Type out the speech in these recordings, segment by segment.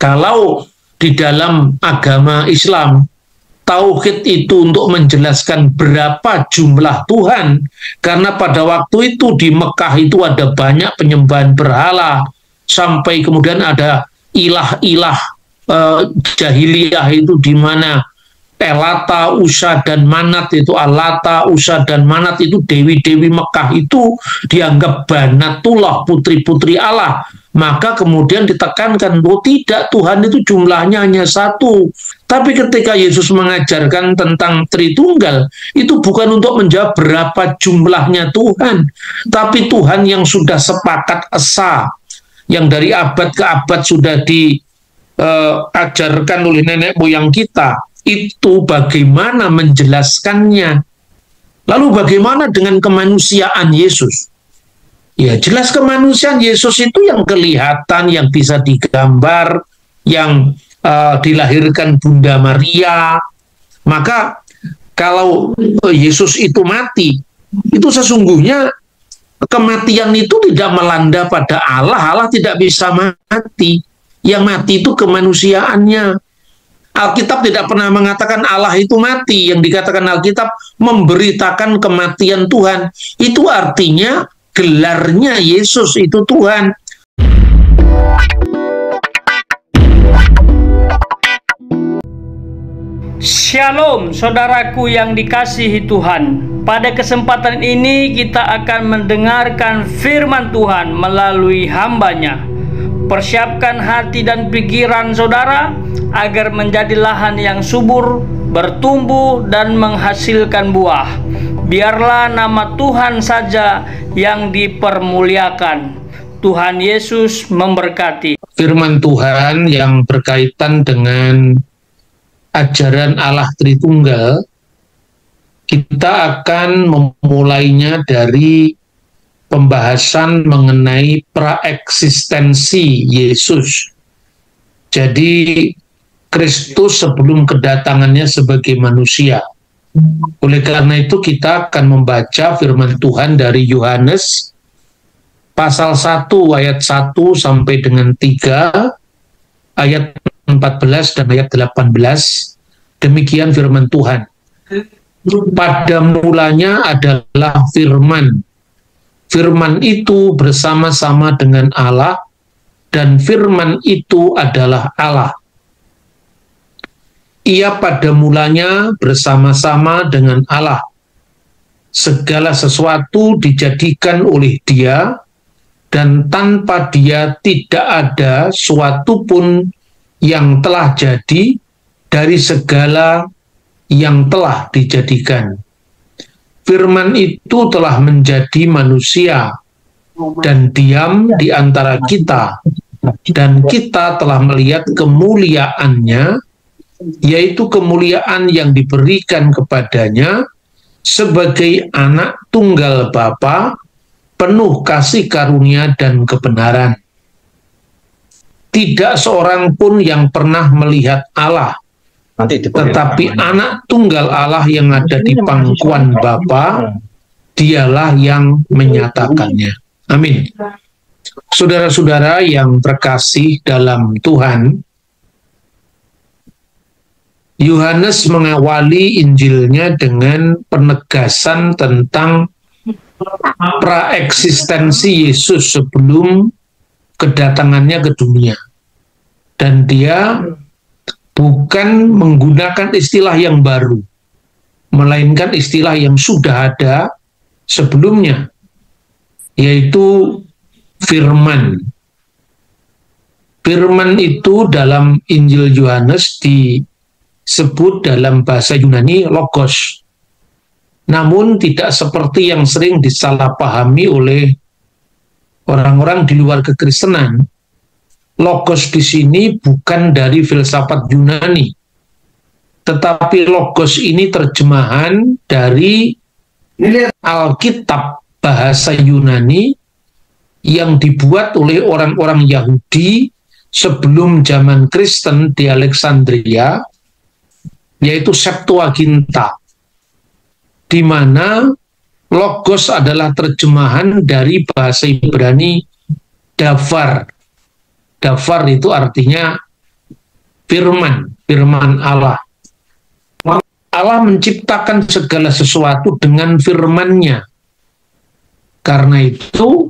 Kalau di dalam agama Islam, tauhid itu untuk menjelaskan berapa jumlah Tuhan, karena pada waktu itu di Mekah itu ada banyak penyembahan berhala, sampai kemudian ada ilah-ilah jahiliyah itu di mana Elata, Usa, dan Manat itu Alata, Usa, dan Manat itu dewi-dewi Mekah itu dianggap Banatullah, putri-putri Allah. Maka kemudian ditekankan, oh tidak, Tuhan itu jumlahnya hanya satu. Tapi ketika Yesus mengajarkan tentang Tritunggal, itu bukan untuk menjawab berapa jumlahnya Tuhan, tapi Tuhan yang sudah sepakat esa, yang dari abad ke abad sudah diajarkan oleh nenek moyang kita, itu bagaimana menjelaskannya. Lalu bagaimana dengan kemanusiaan Yesus? Ya jelas kemanusiaan Yesus itu yang kelihatan, yang bisa digambar, yang dilahirkan Bunda Maria. Maka kalau Yesus itu mati, itu sesungguhnya kematian itu tidak melanda pada Allah. Allah tidak bisa mati. Yang mati itu kemanusiaannya. Alkitab tidak pernah mengatakan Allah itu mati. Yang dikatakan Alkitab memberitakan kematian Tuhan. Itu artinya gelarnya Yesus itu Tuhan. Shalom saudaraku yang dikasihi Tuhan. Pada kesempatan ini kita akan mendengarkan firman Tuhan melalui hamba-Nya. Persiapkan hati dan pikiran saudara agar menjadi lahan yang subur, bertumbuh dan menghasilkan buah. Biarlah nama Tuhan saja yang dipermuliakan. Tuhan Yesus memberkati. Firman Tuhan yang berkaitan dengan ajaran Allah Tritunggal, kita akan memulainya dari pembahasan mengenai praeksistensi Yesus. Jadi Kristus sebelum kedatangannya sebagai manusia. Oleh karena itu kita akan membaca firman Tuhan dari Yohanes pasal 1 ayat 1 sampai dengan 3, ayat 14 dan ayat 18. Demikian firman Tuhan. Pada mulanya adalah firman. Firman itu bersama-sama dengan Allah, dan firman itu adalah Allah. Ia pada mulanya bersama-sama dengan Allah. Segala sesuatu dijadikan oleh Dia, dan tanpa Dia tidak ada suatu pun yang telah jadi dari segala yang telah dijadikan. Firman itu telah menjadi manusia dan diam di antara kita, dan kita telah melihat kemuliaannya, yaitu kemuliaan yang diberikan kepadanya sebagai anak tunggal Bapa, penuh kasih karunia dan kebenaran. Tidak seorang pun yang pernah melihat Allah, tetapi anak tunggal Allah yang ada di pangkuan Bapa, dialah yang menyatakannya. Amin. Saudara-saudara yang terkasih dalam Tuhan, Yohanes mengawali Injilnya dengan penegasan tentang praeksistensi Yesus sebelum kedatangannya ke dunia. Dan dia bukan menggunakan istilah yang baru, melainkan istilah yang sudah ada sebelumnya, yaitu firman. Firman itu dalam Injil Yohanes disebut dalam bahasa Yunani logos. Namun tidak seperti yang sering disalahpahami oleh orang-orang di luar kekristenan. Logos di sini bukan dari filsafat Yunani, tetapi logos ini terjemahan dari Alkitab bahasa Yunani yang dibuat oleh orang-orang Yahudi sebelum zaman Kristen di Alexandria, yaitu Septuaginta, di mana logos adalah terjemahan dari bahasa Ibrani davar. Davar itu artinya firman Allah. Allah menciptakan segala sesuatu dengan firman-Nya. Karena itu,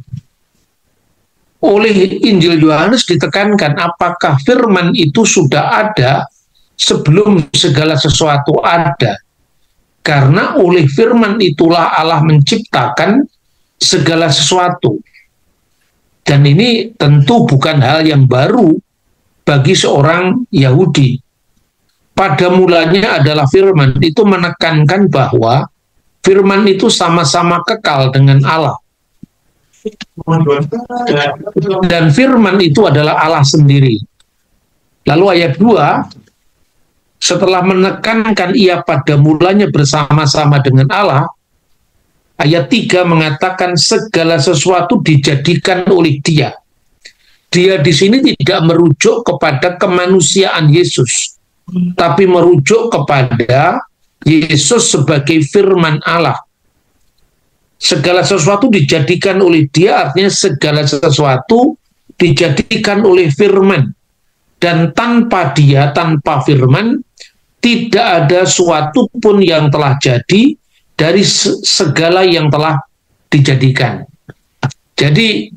oleh Injil Yohanes ditekankan apakah firman itu sudah ada sebelum segala sesuatu ada. Karena oleh firman itulah Allah menciptakan segala sesuatu. Dan ini tentu bukan hal yang baru bagi seorang Yahudi. Pada mulanya adalah firman, itu menekankan bahwa firman itu sama-sama kekal dengan Allah. Dan firman itu adalah Allah sendiri. Lalu ayat 2, setelah menekankan ia pada mulanya bersama-sama dengan Allah, ayat 3 mengatakan segala sesuatu dijadikan oleh Dia. Dia di sini tidak merujuk kepada kemanusiaan Yesus, tapi merujuk kepada Yesus sebagai firman Allah. Segala sesuatu dijadikan oleh Dia, artinya segala sesuatu dijadikan oleh firman. Dan tanpa Dia, tanpa firman, tidak ada suatu pun yang telah jadi dari segala yang telah dijadikan. Jadi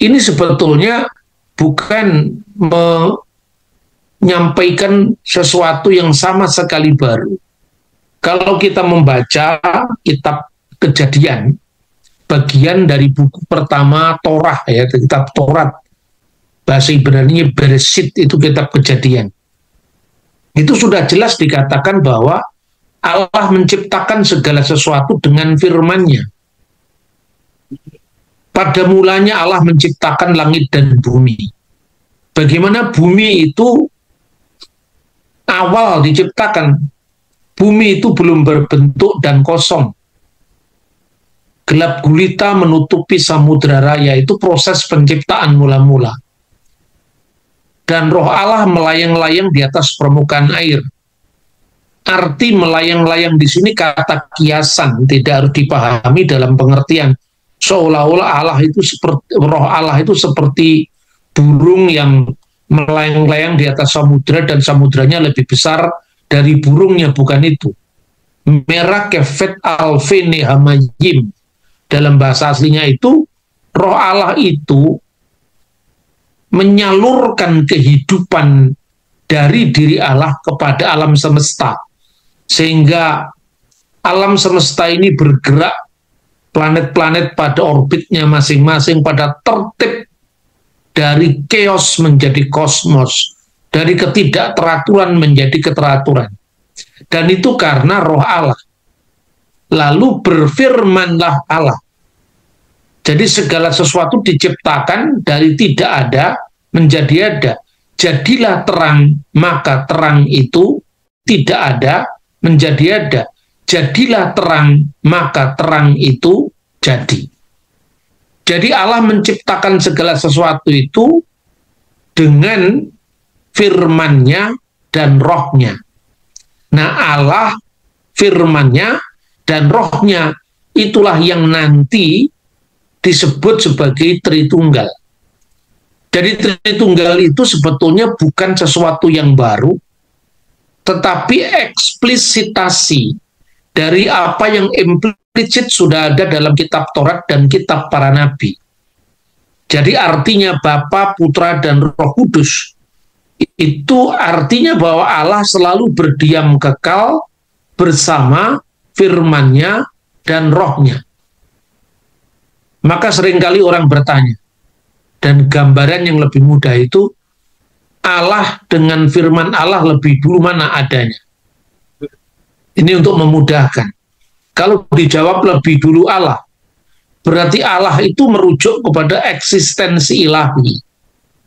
ini sebetulnya bukan menyampaikan sesuatu yang sama sekali baru. Kalau kita membaca kitab Kejadian, bagian dari buku pertama Torah, ya, kitab Taurat, bahasa Ibrani Bereshit, itu kitab Kejadian. Itu sudah jelas dikatakan bahwa Allah menciptakan segala sesuatu dengan firman-Nya. Pada mulanya Allah menciptakan langit dan bumi. Bagaimana bumi itu awal diciptakan? Bumi itu belum berbentuk dan kosong. Gelap gulita menutupi samudra raya, itu proses penciptaan mula-mula. Dan roh Allah melayang-layang di atas permukaan air. Arti melayang-layang di sini kata kiasan, tidak harus dipahami dalam pengertian seolah-olah Allah itu seperti roh Allah itu seperti burung yang melayang-layang di atas samudra dan samudranya lebih besar dari burungnya, bukan itu. Merah kefet alfene hamayim, dalam bahasa aslinya itu roh Allah itu menyalurkan kehidupan dari diri Allah kepada alam semesta, sehingga alam semesta ini bergerak, planet-planet pada orbitnya masing-masing, pada tertib dari chaos menjadi kosmos, dari ketidakteraturan menjadi keteraturan. Dan itu karena roh Allah. Lalu berfirmanlah Allah. Jadi segala sesuatu diciptakan dari tidak ada menjadi ada. Jadilah terang, maka terang itu tidak ada menjadi ada. Jadilah terang, maka terang itu jadi. Jadi Allah menciptakan segala sesuatu itu dengan firman-Nya dan roh-Nya. Nah, Allah, firman-Nya dan roh-Nya itulah yang nanti disebut sebagai Tritunggal. Jadi Tritunggal itu sebetulnya bukan sesuatu yang baru, tetapi eksplisitasi dari apa yang implisit sudah ada dalam kitab Taurat dan kitab para nabi. Jadi artinya Bapa, Putra, dan Roh Kudus itu artinya bahwa Allah selalu berdiam kekal bersama firman-Nya dan roh-Nya. Maka seringkali orang bertanya, dan gambaran yang lebih mudah itu, Allah dengan firman Allah lebih dulu mana adanya? Ini untuk memudahkan. Kalau dijawab lebih dulu Allah, berarti Allah itu merujuk kepada eksistensi ilahi,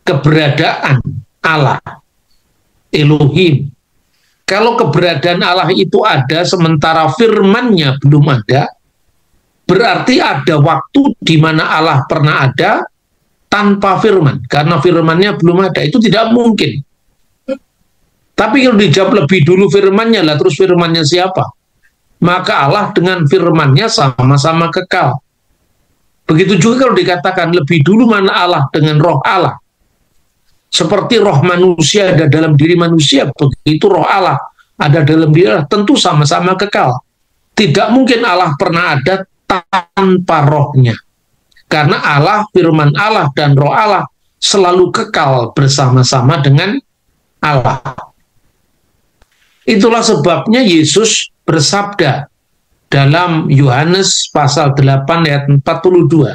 keberadaan Allah, Elohim. Kalau keberadaan Allah itu ada sementara firman-Nya belum ada, berarti ada waktu di mana Allah pernah ada tanpa firman, karena firman-Nya belum ada. Itu tidak mungkin. Tapi kalau dijawab lebih dulu firman-Nya, lah terus firman-Nya siapa? Maka Allah dengan firman-Nya sama-sama kekal. Begitu juga kalau dikatakan lebih dulu mana Allah dengan roh Allah. Seperti roh manusia ada dalam diri manusia, begitu roh Allah ada dalam diri Allah, tentu sama-sama kekal. Tidak mungkin Allah pernah ada tanpa rohnya. Karena Allah, firman Allah, dan roh Allah selalu kekal bersama-sama dengan Allah. Itulah sebabnya Yesus bersabda dalam Yohanes pasal 8 ayat 42.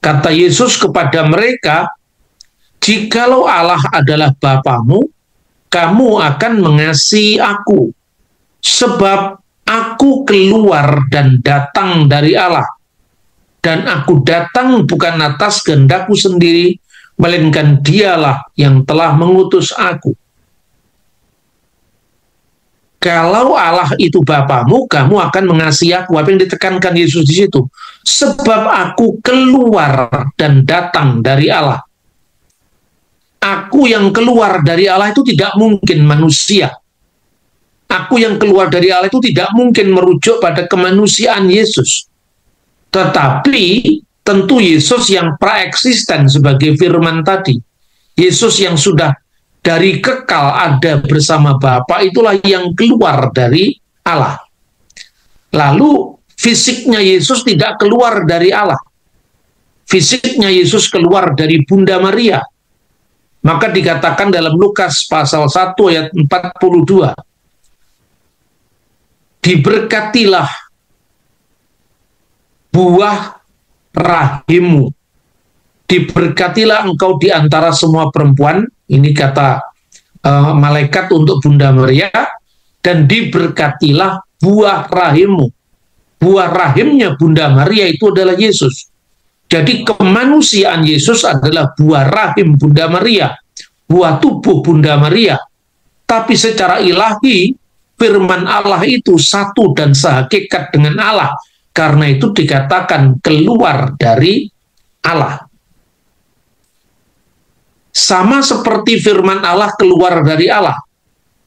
Kata Yesus kepada mereka, "Jikalau Allah adalah Bapamu, kamu akan mengasihi aku, sebab aku keluar dan datang dari Allah, dan aku datang bukan atas kehendakku sendiri, melainkan Dialah yang telah mengutus aku." Kalau Allah itu Bapamu, kamu akan mengasihi aku. Apa yang ditekankan Yesus di situ? Sebab aku keluar dan datang dari Allah. Aku yang keluar dari Allah itu tidak mungkin manusia. Aku yang keluar dari Allah itu tidak mungkin merujuk pada kemanusiaan Yesus. Tetapi tentu Yesus yang praeksisten sebagai firman tadi. Yesus yang sudah dari kekal ada bersama Bapa, itulah yang keluar dari Allah. Lalu fisiknya Yesus tidak keluar dari Allah. Fisiknya Yesus keluar dari Bunda Maria. Maka dikatakan dalam Lukas pasal 1 ayat 42, diberkatilah buah rahimmu, diberkatilah engkau di antara semua perempuan, ini kata malaikat untuk Bunda Maria, dan diberkatilah buah rahimmu. Buah rahimnya Bunda Maria itu adalah Yesus. Jadi kemanusiaan Yesus adalah buah rahim Bunda Maria, buah tubuh Bunda Maria. Tapi secara ilahi, firman Allah itu satu dan sehakikat dengan Allah. Karena itu dikatakan keluar dari Allah. Sama seperti firman Allah keluar dari Allah,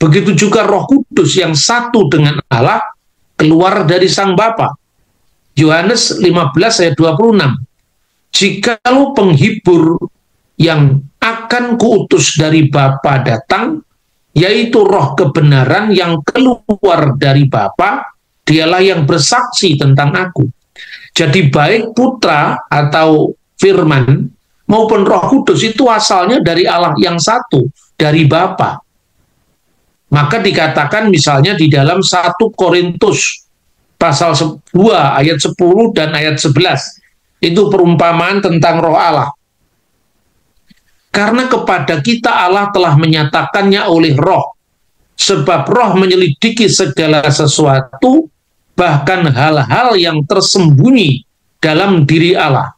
begitu juga Roh Kudus yang satu dengan Allah keluar dari Sang Bapa. Yohanes 15 ayat 26. Jikalau penghibur yang akan kuutus dari Bapa datang, yaitu Roh kebenaran yang keluar dari Bapa, Dialah yang bersaksi tentang aku. Jadi baik Putra atau Firman maupun Roh Kudus itu asalnya dari Allah yang satu, dari Bapa. Maka dikatakan misalnya di dalam 1 Korintus pasal 2 ayat 10 dan ayat 11. Itu perumpamaan tentang roh Allah. Karena kepada kita Allah telah menyatakannya oleh roh. Sebab roh menyelidiki segala sesuatu, bahkan hal-hal yang tersembunyi dalam diri Allah.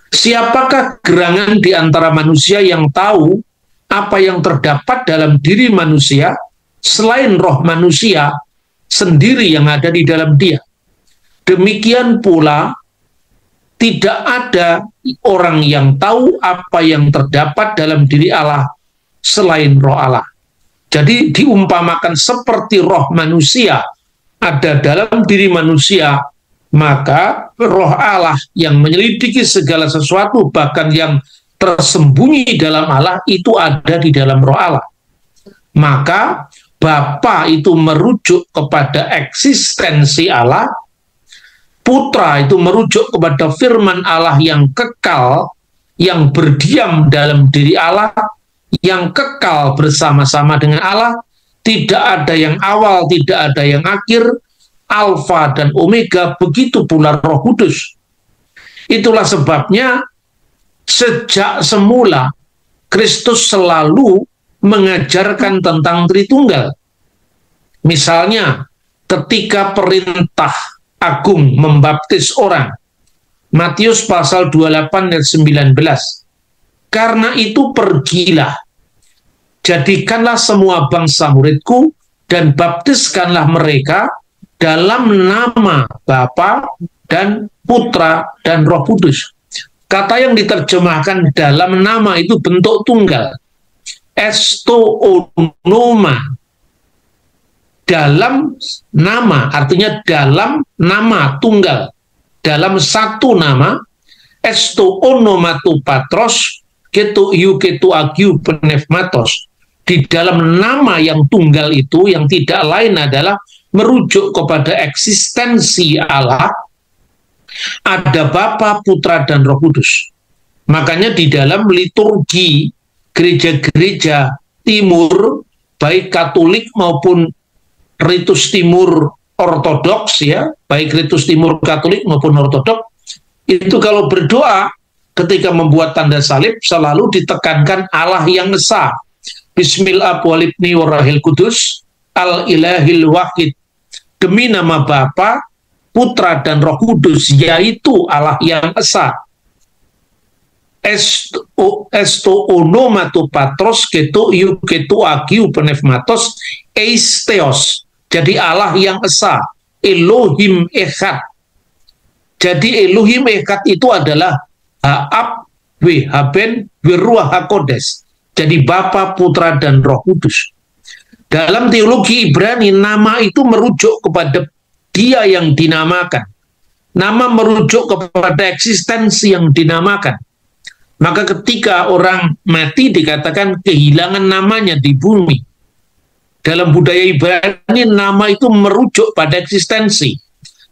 Siapakah gerangan di antara manusia yang tahu apa yang terdapat dalam diri manusia, selain roh manusia sendiri yang ada di dalam dia? Demikian pula, tidak ada orang yang tahu apa yang terdapat dalam diri Allah selain roh Allah. Jadi diumpamakan seperti roh manusia ada dalam diri manusia, maka roh Allah yang menyelidiki segala sesuatu, bahkan yang tersembunyi dalam Allah, itu ada di dalam roh Allah. Maka Bapa itu merujuk kepada eksistensi Allah, Putra itu merujuk kepada firman Allah yang kekal, yang berdiam dalam diri Allah, yang kekal bersama-sama dengan Allah, tidak ada yang awal, tidak ada yang akhir, Alfa dan Omega, begitu pula Roh Kudus. Itulah sebabnya sejak semula Kristus selalu mengajarkan tentang Tritunggal. Misalnya ketika perintah agung membaptis orang, Matius pasal 28 ayat 19. Karena itu pergilah, jadikanlah semua bangsa muridku, dan baptiskanlah mereka dalam nama Bapa dan Putra dan Roh Kudus. Kata yang diterjemahkan dalam nama itu bentuk tunggal. Esto onoma. Dalam nama, artinya dalam nama tunggal. Dalam satu nama, esto onomatu patros, ketu iu ketu agiu pneumatos. Di dalam nama yang tunggal itu, yang tidak lain adalah merujuk kepada eksistensi Allah, ada Bapa, Putra, dan Roh Kudus. Makanya di dalam liturgi gereja-gereja timur, baik Katolik maupun ritus timur ortodoks, ya, baik ritus timur Katolik maupun ortodoks, itu kalau berdoa ketika membuat tanda salib selalu ditekankan Allah yang esa. Bismillah walibni warahil kudus al ilahil wahid. Demi nama Bapa, Putra, dan Roh Kudus, yaitu Allah yang esa. Esto onomatu patros ketu iu ketu agiu pneumatos eisteos. Jadi Allah yang esa, Elohim Echad. Jadi Elohim Echad itu adalah Ha'ab, Haben, Ruach HaKodes. Jadi Bapa, Putra, dan Roh Kudus. Dalam teologi Ibrani, nama itu merujuk kepada Dia yang dinamakan. Nama merujuk kepada eksistensi yang dinamakan. Maka ketika orang mati dikatakan kehilangan namanya di bumi. Dalam budaya Ibrani, nama itu merujuk pada eksistensi.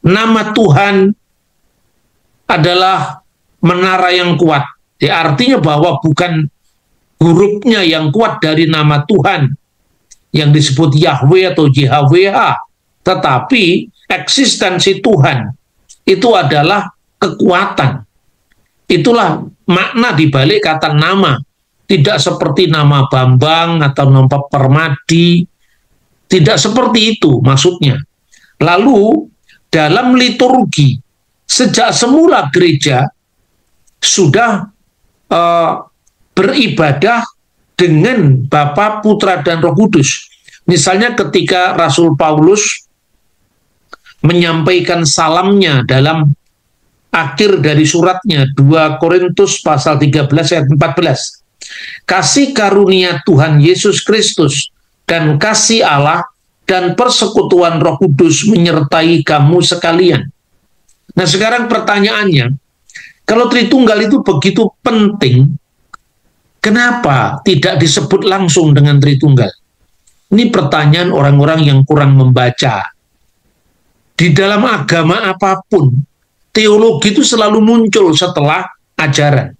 Nama Tuhan adalah menara yang kuat. Ya, artinya bahwa bukan hurufnya yang kuat dari nama Tuhan yang disebut Yahweh atau JHWH, tetapi eksistensi Tuhan itu adalah kekuatan. Itulah makna dibalik kata nama. Tidak seperti nama Bambang atau nama Permadi. Tidak seperti itu maksudnya. Lalu dalam liturgi, sejak semula gereja sudah beribadah dengan Bapa, Putra, dan Roh Kudus. Misalnya ketika Rasul Paulus menyampaikan salamnya dalam akhir dari suratnya 2 Korintus pasal 13 ayat 14. Kasih karunia Tuhan Yesus Kristus dan kasih Allah dan persekutuan Roh Kudus menyertai kamu sekalian. Nah, sekarang pertanyaannya, kalau Tritunggal itu begitu penting, kenapa tidak disebut langsung dengan Tritunggal? Ini pertanyaan orang-orang yang kurang membaca. Di dalam agama apapun, teologi itu selalu muncul setelah ajaran.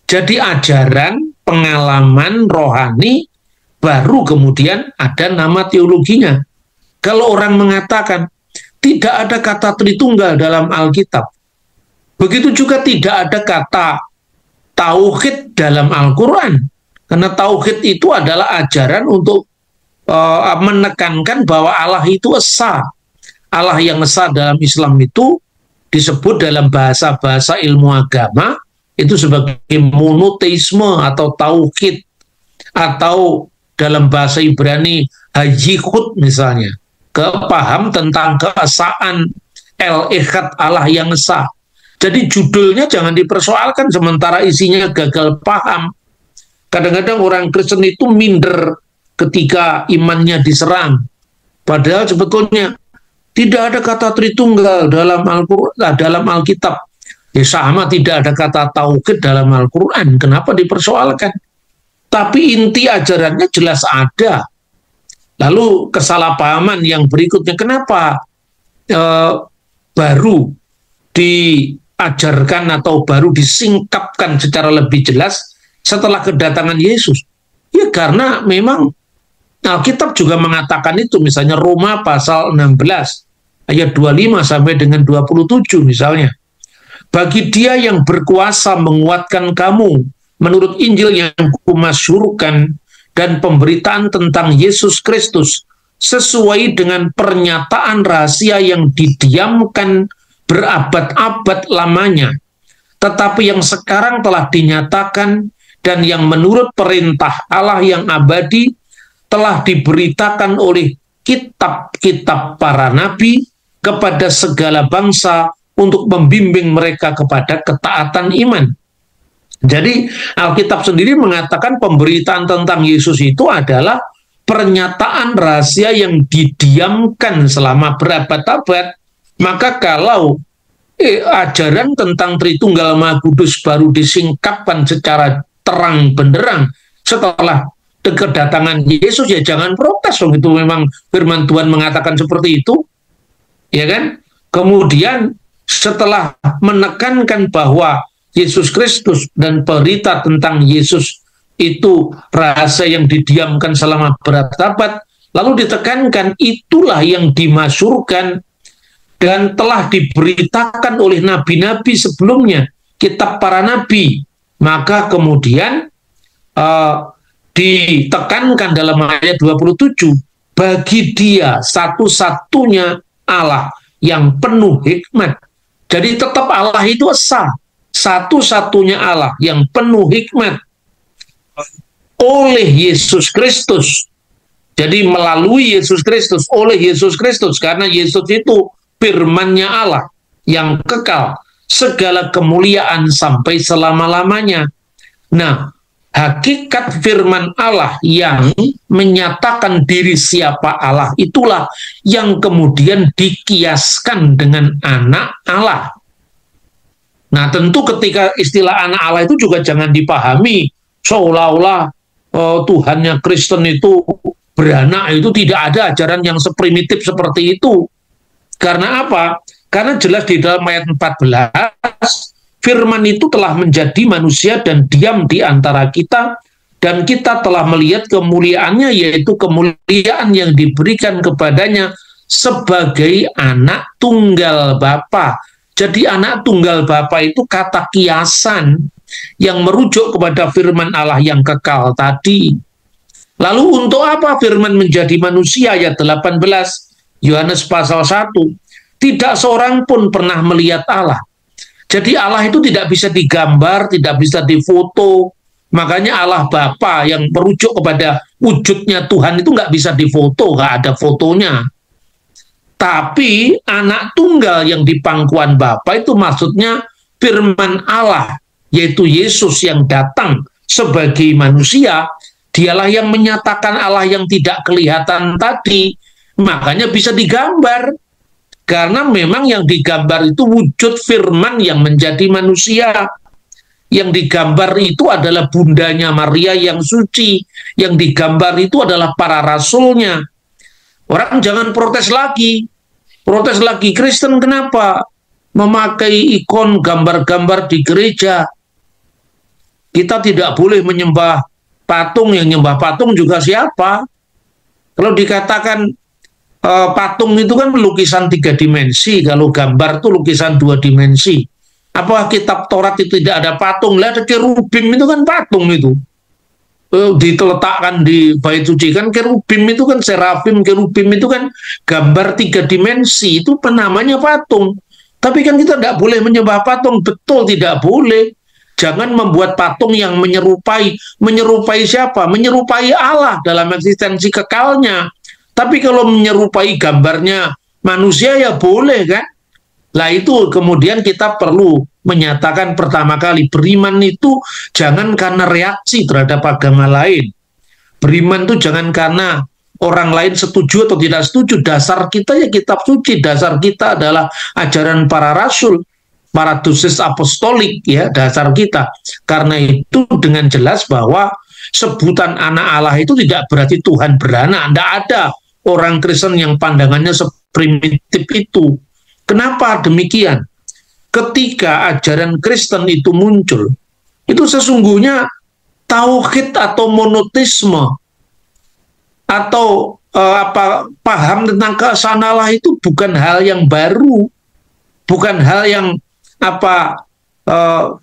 Jadi ajaran, pengalaman rohani, baru kemudian ada nama teologinya. Kalau orang mengatakan, tidak ada kata Tritunggal dalam Alkitab. Begitu juga tidak ada kata tauhid dalam Al-Quran. Karena tauhid itu adalah ajaran untuk menekankan bahwa Allah itu esa. Allah yang esa dalam Islam itu disebut dalam bahasa-bahasa ilmu agama itu sebagai monoteisme atau tauhid, atau dalam bahasa Ibrani hajikhut misalnya, kepaham tentang keesaan el-echad Allah yang esa. Jadi judulnya jangan dipersoalkan sementara isinya gagal paham. Kadang-kadang orang Kristen itu minder ketika imannya diserang. Padahal sebetulnya tidak ada kata Tritunggal dalam Al-Quran, dalam Alkitab. Ya sama tidak ada kata tauhid dalam Al-Quran. Kenapa dipersoalkan? Tapi inti ajarannya jelas ada. Lalu kesalahpahaman yang berikutnya, kenapa baru diajarkan atau baru disingkapkan secara lebih jelas setelah kedatangan Yesus? Ya karena memang Alkitab juga mengatakan itu, misalnya Roma pasal 16 ayat 25 sampai dengan 27 misalnya. Bagi Dia yang berkuasa menguatkan kamu menurut Injil yang kumasyhurkan dan pemberitaan tentang Yesus Kristus sesuai dengan pernyataan rahasia yang didiamkan berabad-abad lamanya, tetapi yang sekarang telah dinyatakan dan yang menurut perintah Allah yang abadi telah diberitakan oleh kitab-kitab para nabi kepada segala bangsa untuk membimbing mereka kepada ketaatan iman. Jadi Alkitab sendiri mengatakan pemberitaan tentang Yesus itu adalah pernyataan rahasia yang didiamkan selama berabad-abad. Maka kalau ajaran tentang Tritunggal Maha Kudus baru disingkapkan secara terang benderang. Setelah kedatangan Yesus, ya jangan protes dong, itu memang firman Tuhan mengatakan seperti itu, ya kan? Kemudian setelah menekankan bahwa Yesus Kristus dan berita tentang Yesus itu rahasia yang didiamkan selama berabad-abad, lalu ditekankan itulah yang dimasyurkan dan telah diberitakan oleh nabi-nabi sebelumnya, kitab para nabi. Maka kemudian ditekankan dalam ayat 27, bagi dia satu-satunya Allah yang penuh hikmat. Jadi tetap Allah itu esa, satu-satunya Allah yang penuh hikmat oleh Yesus Kristus. Jadi melalui Yesus Kristus, oleh Yesus Kristus, karena Yesus itu firman-Nya Allah yang kekal, segala kemuliaan sampai selama-lamanya. Nah, hakikat firman Allah yang menyatakan diri siapa Allah, itulah yang kemudian dikiaskan dengan anak Allah. Nah, tentu ketika istilah anak Allah itu juga jangan dipahami seolah-olah Tuhannya Kristen itu beranak. Itu tidak ada ajaran yang seprimitif seperti itu. Karena apa? Karena jelas di dalam ayat 14, firman itu telah menjadi manusia dan diam di antara kita, dan kita telah melihat kemuliaannya, yaitu kemuliaan yang diberikan kepadanya sebagai anak tunggal Bapa. Jadi anak tunggal Bapa itu kata kiasan yang merujuk kepada firman Allah yang kekal tadi. Lalu untuk apa firman menjadi manusia? Ayat 18, Yohanes pasal 1. Tidak seorang pun pernah melihat Allah. Jadi Allah itu tidak bisa digambar, tidak bisa difoto. Makanya Allah Bapa yang merujuk kepada wujudnya Tuhan itu nggak bisa difoto, nggak ada fotonya. Tapi anak tunggal yang di pangkuan Bapa itu maksudnya firman Allah, yaitu Yesus yang datang sebagai manusia. Dialah yang menyatakan Allah yang tidak kelihatan tadi. Makanya bisa digambar. Karena memang yang digambar itu wujud firman yang menjadi manusia. Yang digambar itu adalah bundanya Maria yang suci. Yang digambar itu adalah para rasulnya. Orang jangan protes lagi. Protes lagi, Kristen kenapa memakai ikon gambar-gambar di gereja? Kita tidak boleh menyembah patung. Yang nyembah patung juga siapa? Kalau dikatakan patung itu kan lukisan 3 dimensi, kalau gambar itu lukisan 2 dimensi. Apakah kitab Taurat itu tidak ada patung? Lah ada kerubim, itu kan patung itu. Diletakkan di bait suci kan kerubim itu kan, serafim, kerubim itu kan gambar 3 dimensi, itu penamanya patung. Tapi kan kita tidak boleh menyembah patung, betul tidak boleh. Jangan membuat patung yang menyerupai siapa? Menyerupai Allah dalam eksistensi kekalnya. Tapi kalau menyerupai gambarnya manusia ya boleh kan? Lah itu kemudian kita perlu menyatakan pertama kali, beriman itu jangan karena reaksi terhadap agama lain. Beriman itu jangan karena orang lain setuju atau tidak setuju. Dasar kita ya kitab suci, dasar kita adalah ajaran para rasul, para dosis apostolik, ya dasar kita. Karena itu dengan jelas bahwa sebutan anak Allah itu tidak berarti Tuhan beranak. Tidak ada orang Kristen yang pandangannya seprimitif itu. Kenapa demikian? Ketika ajaran Kristen itu muncul, itu sesungguhnya tauhid atau monoteisme atau paham tentang keesaan Allah itu bukan hal yang baru, bukan hal yang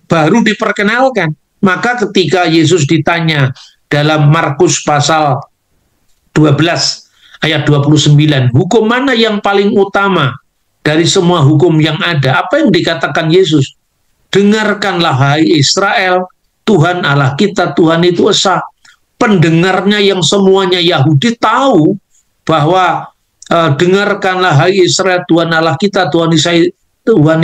baru diperkenalkan. Maka ketika Yesus ditanya dalam Markus pasal 12 ayat 29, hukum mana yang paling utama dari semua hukum yang ada? Apa yang dikatakan Yesus? Dengarkanlah hai Israel, Tuhan Allah kita, Tuhan itu esa. Pendengarnya yang semuanya Yahudi tahu bahwa dengarkanlah hai Israel, Tuhan Allah kita, Tuhan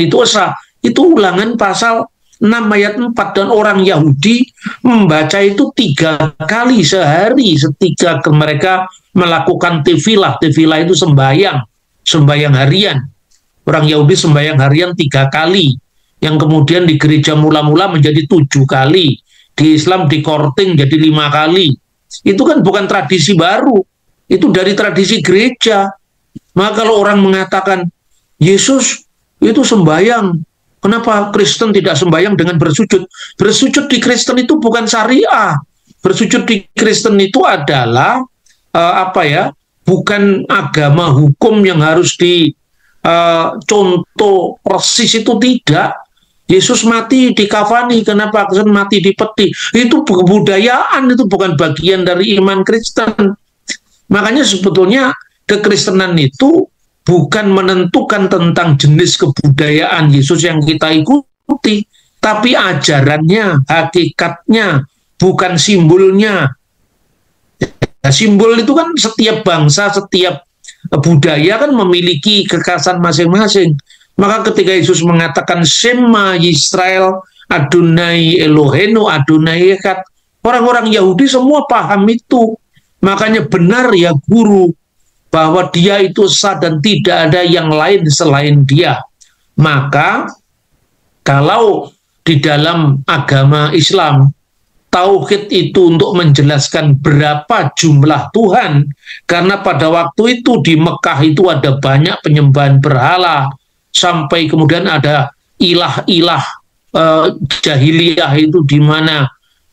itu esa. Itu Ulangan pasal 6 ayat 4, dan orang Yahudi membaca itu 3 kali sehari ketika mereka melakukan tefilah. Tefilah itu sembahyang harian. Orang Yahudi sembahyang harian 3 kali, yang kemudian di gereja mula-mula menjadi 7 kali, di Islam dikorting jadi 5 kali. Itu kan bukan tradisi baru, itu dari tradisi gereja. Maka kalau orang mengatakan Yesus itu sembahyang, kenapa Kristen tidak sembahyang dengan bersujud? Bersujud di Kristen itu bukan syariah. Bersujud di Kristen itu adalah bukan agama hukum yang harus contoh persis, itu tidak. Yesus mati di kafani, kenapa Kristen mati di peti? Itu kebudayaan, itu bukan bagian dari iman Kristen. Makanya sebetulnya kekristenan itu bukan menentukan tentang jenis kebudayaan Yesus yang kita ikuti, tapi ajarannya, hakikatnya, bukan simbolnya. Nah, simbol itu kan setiap bangsa, setiap budaya kan memiliki kekhasan masing-masing. Maka ketika Yesus mengatakan Shema Yisrael Adonai Eloheinu Adonai Echad, orang-orang Yahudi semua paham itu. Makanya benar ya guru, bahwa dia itu esa dan tidak ada yang lain selain dia. Maka kalau di dalam agama Islam, tauhid itu untuk menjelaskan berapa jumlah Tuhan, karena pada waktu itu di Mekah itu ada banyak penyembahan berhala, sampai kemudian ada ilah-ilah jahiliyah itu di mana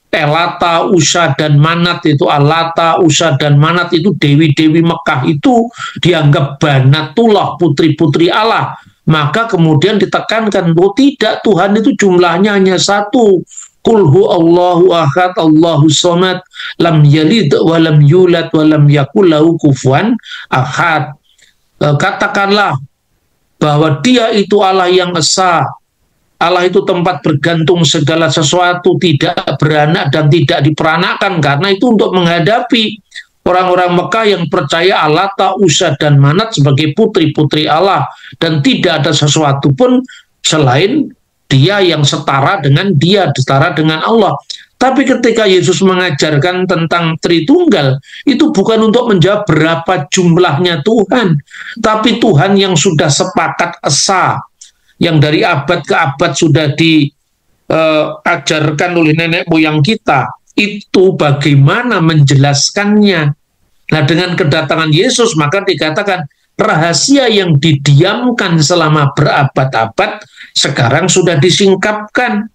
Elata, Usha, dan Manat itu, Alata, Usha, dan Manat itu dewi-dewi Mekah itu dianggap Banatullah, putri-putri Allah. Maka kemudian ditekankan, oh tidak, Tuhan itu jumlahnya hanya satu. Qul huwallahu ahad, Allahu somad, lam yalid wa lam yulad wa lam yakul lahu kufuwan ahad. Katakanlah bahwa dia itu Allah yang esa. Allah itu tempat bergantung segala sesuatu, tidak beranak dan tidak diperanakan, karena itu untuk menghadapi orang-orang Mekah yang percaya Allah, Ta'usha, dan Manat sebagai putri-putri Allah, dan tidak ada sesuatu pun selain dia yang setara dengan dia, setara dengan Allah. Tapi ketika Yesus mengajarkan tentang Tritunggal, itu bukan untuk menjawab berapa jumlahnya Tuhan, tapi Tuhan yang sudah sepakat esa, yang dari abad ke abad sudah diajarkan oleh nenek moyang kita, itu bagaimana menjelaskannya. Nah, dengan kedatangan Yesus, maka dikatakan rahasia yang didiamkan selama berabad-abad sekarang sudah disingkapkan.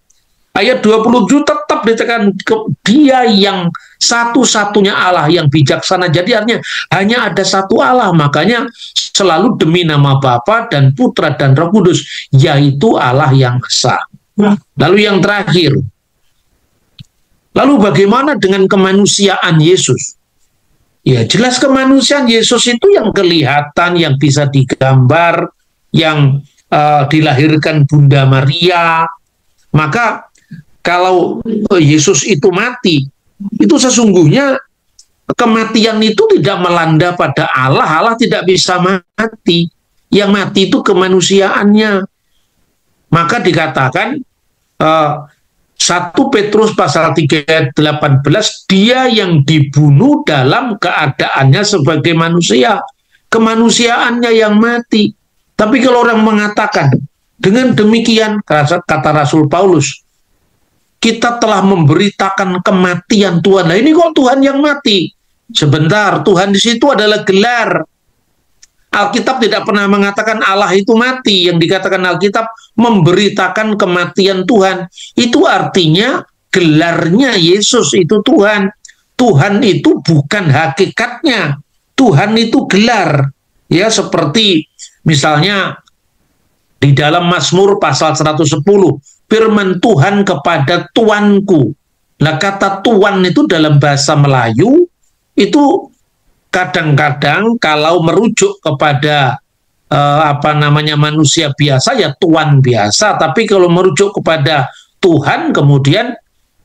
Ayat 27 tetap ditekan, dia yang satu-satunya Allah yang bijaksana. Jadi artinya hanya ada satu Allah, makanya selalu demi nama Bapa dan Putra dan Roh Kudus, yaitu Allah yang esa. Lalu yang terakhir, lalu bagaimana dengan kemanusiaan Yesus? Ya jelas kemanusiaan Yesus itu yang kelihatan, yang bisa digambar, yang dilahirkan Bunda Maria. Maka kalau Yesus itu mati, itu sesungguhnya kematian itu tidak melanda pada Allah. Allah tidak bisa mati. Yang mati itu kemanusiaannya. Maka dikatakan 1 Petrus pasal 3 ayat 18, dia yang dibunuh dalam keadaannya sebagai manusia. Kemanusiaannya yang mati. Tapi kalau orang mengatakan, dengan demikian, kata Rasul Paulus, kita telah memberitakan kematian Tuhan. Nah ini kok Tuhan yang mati? Sebentar, Tuhan di situ adalah gelar. Alkitab tidak pernah mengatakan Allah itu mati. Yang dikatakan Alkitab memberitakan kematian Tuhan. Itu artinya gelarnya Yesus itu Tuhan. Tuhan itu bukan hakikatnya. Tuhan itu gelar. Ya seperti misalnya di dalam Mazmur pasal 110, firman Tuhan kepada tuanku. Nah, kata tuan itu dalam bahasa Melayu itu kadang-kadang kalau merujuk kepada manusia biasa ya tuan biasa, tapi kalau merujuk kepada Tuhan kemudian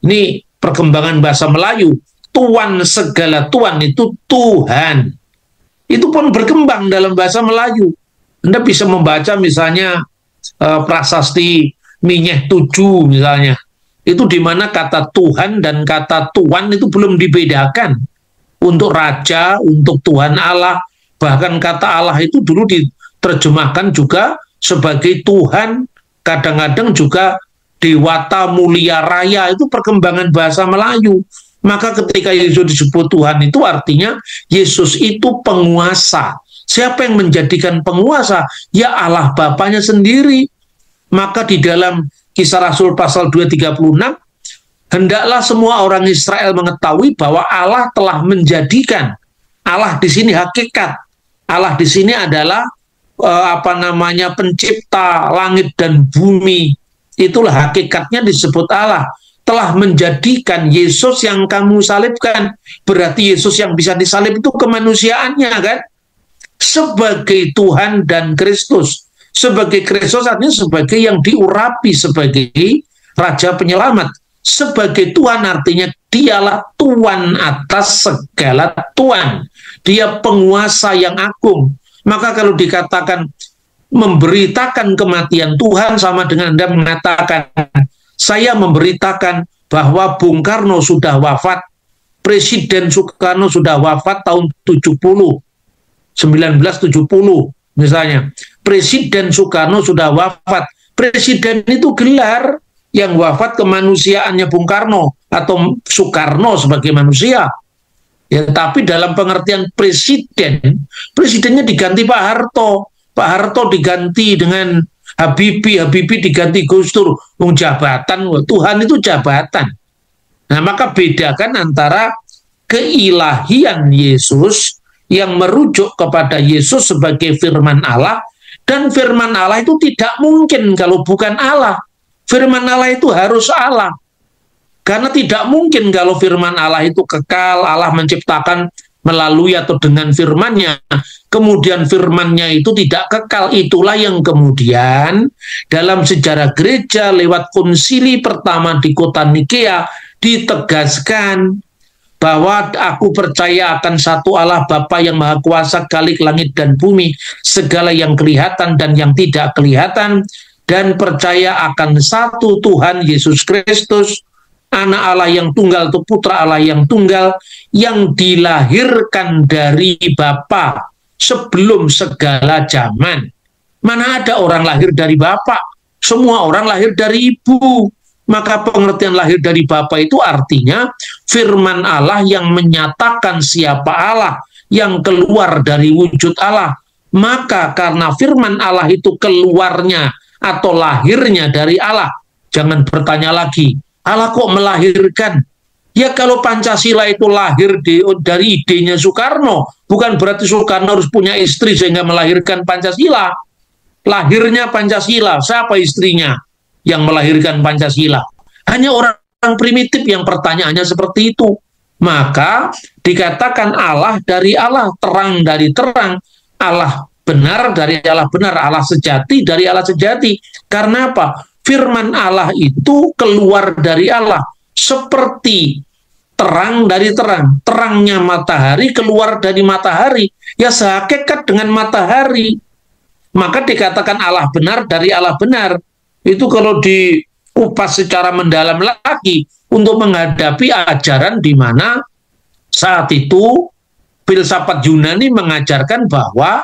ini perkembangan bahasa Melayu, tuan segala tuan itu Tuhan. Itu pun berkembang dalam bahasa Melayu. Anda bisa membaca misalnya prasasti Minyeh 7 misalnya, itu di mana kata Tuhan dan kata Tuan itu belum dibedakan. Untuk raja, untuk Tuhan Allah, bahkan kata Allah itu dulu diterjemahkan juga sebagai Tuhan, kadang-kadang juga Dewata Mulia Raya, itu perkembangan bahasa Melayu. Maka ketika Yesus disebut Tuhan itu artinya Yesus itu penguasa. Siapa yang menjadikan penguasa? Ya Allah Bapanya sendiri. Maka di dalam Kisah Rasul pasal 2:36, hendaklah semua orang Israel mengetahui bahwa Allah telah menjadikan. Allah di sini hakikat. Allah di sini adalah pencipta langit dan bumi. Itulah hakikatnya disebut Allah. Telah menjadikan Yesus yang kamu salibkan. Berarti Yesus yang bisa disalib itu kemanusiaannya kan? Sebagai Tuhan dan Kristus. Sebagai Kristus artinya sebagai yang diurapi sebagai Raja Penyelamat. Sebagai Tuhan artinya dialah Tuhan atas segala Tuhan. Dia penguasa yang agung. Maka kalau dikatakan memberitakan kematian Tuhan sama dengan Anda mengatakan, saya memberitakan bahwa Bung Karno sudah wafat, Presiden Soekarno sudah wafat tahun 1970 misalnya. Presiden Soekarno sudah wafat. Presiden itu gelar yang wafat kemanusiaannya Bung Karno atau Soekarno sebagai manusia. Ya, tapi dalam pengertian presiden, presidennya diganti Pak Harto. Pak Harto diganti dengan Habibie, Habibie diganti Gus Dur. Jabatan, Tuhan itu jabatan. Nah, maka bedakan antara keilahian Yesus yang merujuk kepada Yesus sebagai firman Allah, dan firman Allah itu tidak mungkin kalau bukan Allah. Firman Allah itu harus Allah. Karena tidak mungkin kalau firman Allah itu kekal, Allah menciptakan melalui atau dengan firman-Nya, kemudian firman-Nya itu tidak kekal. Itulah yang kemudian dalam sejarah gereja lewat konsili pertama di kota Nikea ditegaskan bahwa aku percaya akan satu Allah Bapa yang Maha Kuasa, Khalik langit dan bumi, segala yang kelihatan dan yang tidak kelihatan, dan percaya akan satu Tuhan Yesus Kristus, Anak Allah yang tunggal atau Putra Allah yang tunggal, yang dilahirkan dari Bapa sebelum segala zaman. Mana ada orang lahir dari Bapa? Semua orang lahir dari Ibu. Maka pengertian lahir dari Bapa itu artinya firman Allah yang menyatakan siapa Allah, yang keluar dari wujud Allah. Maka karena firman Allah itu keluarnya atau lahirnya dari Allah, jangan bertanya lagi, Allah kok melahirkan? Ya kalau Pancasila itu lahir dari idenya Soekarno, bukan berarti Soekarno harus punya istri sehingga melahirkan Pancasila. Lahirnya Pancasila, siapa istrinya yang melahirkan Pancasila? Hanya orang primitif yang pertanyaannya seperti itu. Maka dikatakan Allah dari Allah, terang dari terang, Allah benar dari Allah benar, Allah sejati dari Allah sejati. Karena apa? Firman Allah itu keluar dari Allah, seperti terang dari terang. Terangnya matahari keluar dari matahari, ya sehakikat dengan matahari. Maka dikatakan Allah benar dari Allah benar. Itu kalau diupas secara mendalam lagi untuk menghadapi ajaran di mana saat itu filsafat Yunani mengajarkan bahwa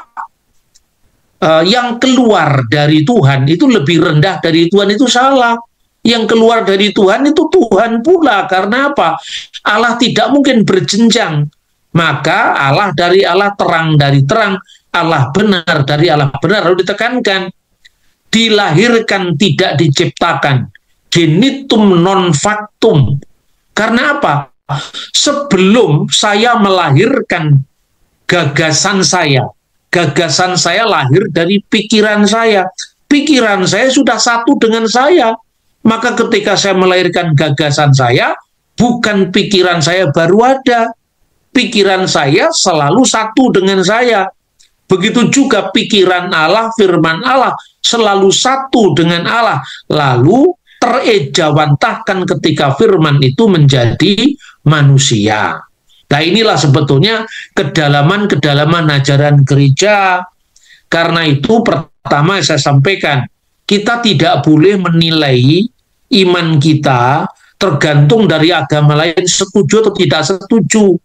yang keluar dari Tuhan itu lebih rendah dari Tuhan, itu salah. Yang keluar dari Tuhan itu Tuhan pula. Karena apa? Allah tidak mungkin berjenjang. Maka Allah dari Allah, terang dari terang, Allah benar dari Allah benar. Lalu ditekankan, dilahirkan tidak diciptakan, genitum non factum. Karena apa? Sebelum saya melahirkan gagasan saya lahir dari pikiran saya. Pikiran saya sudah satu dengan saya. Maka ketika saya melahirkan gagasan saya, bukan pikiran saya baru ada. Pikiran saya selalu satu dengan saya. Begitu juga pikiran Allah, firman Allah, selalu satu dengan Allah. Lalu terejawantahkan ketika firman itu menjadi manusia. Nah inilah sebetulnya kedalaman-kedalaman ajaran gereja. Karena itu pertama saya sampaikan, kita tidak boleh menilai iman kita tergantung dari agama lain setuju atau tidak setuju.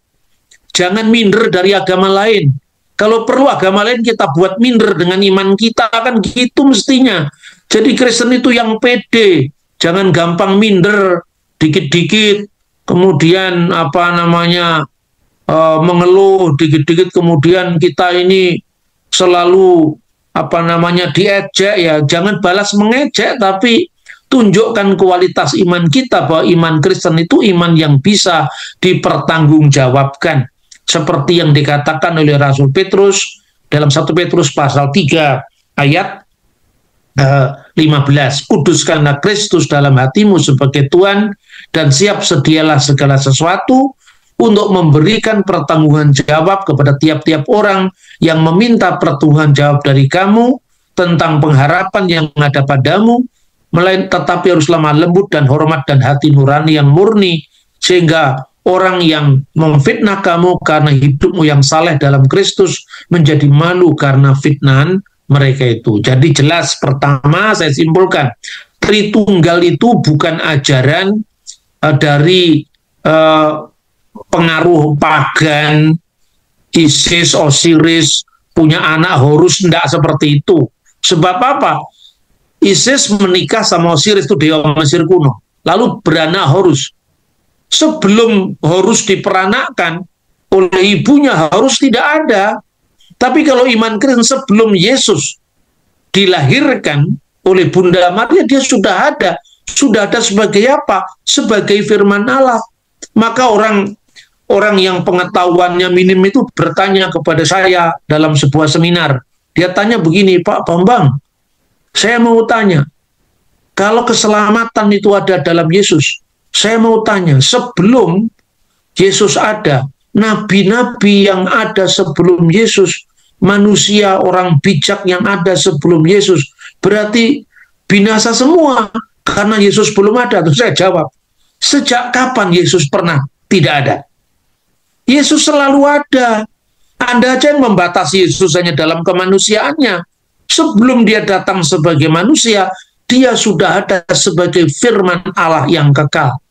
Jangan minder dari agama lain. Kalau perlu agama lain kita buat minder dengan iman kita, kan gitu mestinya. Jadi Kristen itu yang pede, Jangan gampang minder dikit-dikit, kemudian mengeluh dikit-dikit, kemudian kita ini selalu diejek. Ya jangan balas mengejek, tapi tunjukkan kualitas iman kita, bahwa iman Kristen itu iman yang bisa dipertanggungjawabkan, seperti yang dikatakan oleh Rasul Petrus dalam 1 Petrus pasal 3 ayat 15. Kuduskanlah Kristus dalam hatimu sebagai Tuhan, dan siap sedialah segala sesuatu untuk memberikan pertanggungan jawab kepada tiap-tiap orang yang meminta pertanggungan jawab dari kamu tentang pengharapan yang ada padamu, tetapi harus lemah lembut dan hormat dan hati nurani yang murni, sehingga orang yang memfitnah kamu karena hidupmu yang saleh dalam Kristus menjadi malu karena fitnahan mereka itu. Jadi jelas, pertama saya simpulkan, Tritunggal itu bukan ajaran dari pengaruh pagan, Isis, Osiris, punya anak Horus, tidak seperti itu. Sebab apa? Isis menikah sama Osiris, itu dewa Mesir kuno, lalu beranak Horus. Sebelum Horus diperanakkan oleh ibunya, Horus tidak ada. Tapi kalau iman Kristen, sebelum Yesus dilahirkan oleh Bunda Maria, dia sudah ada. Sudah ada sebagai apa? Sebagai firman Allah. Maka orang yang pengetahuannya minim itu bertanya kepada saya dalam sebuah seminar. Dia tanya begini, Pak Bambang, saya mau tanya, kalau keselamatan itu ada dalam Yesus, saya mau tanya, sebelum Yesus ada, nabi-nabi yang ada sebelum Yesus, manusia orang bijak yang ada sebelum Yesus, berarti binasa semua karena Yesus belum ada. Terus saya jawab, sejak kapan Yesus pernah tidak ada? Yesus selalu ada. Anda aja yang membatasi Yesus hanya dalam kemanusiaannya. Sebelum dia datang sebagai manusia, dia sudah ada sebagai firman Allah yang kekal.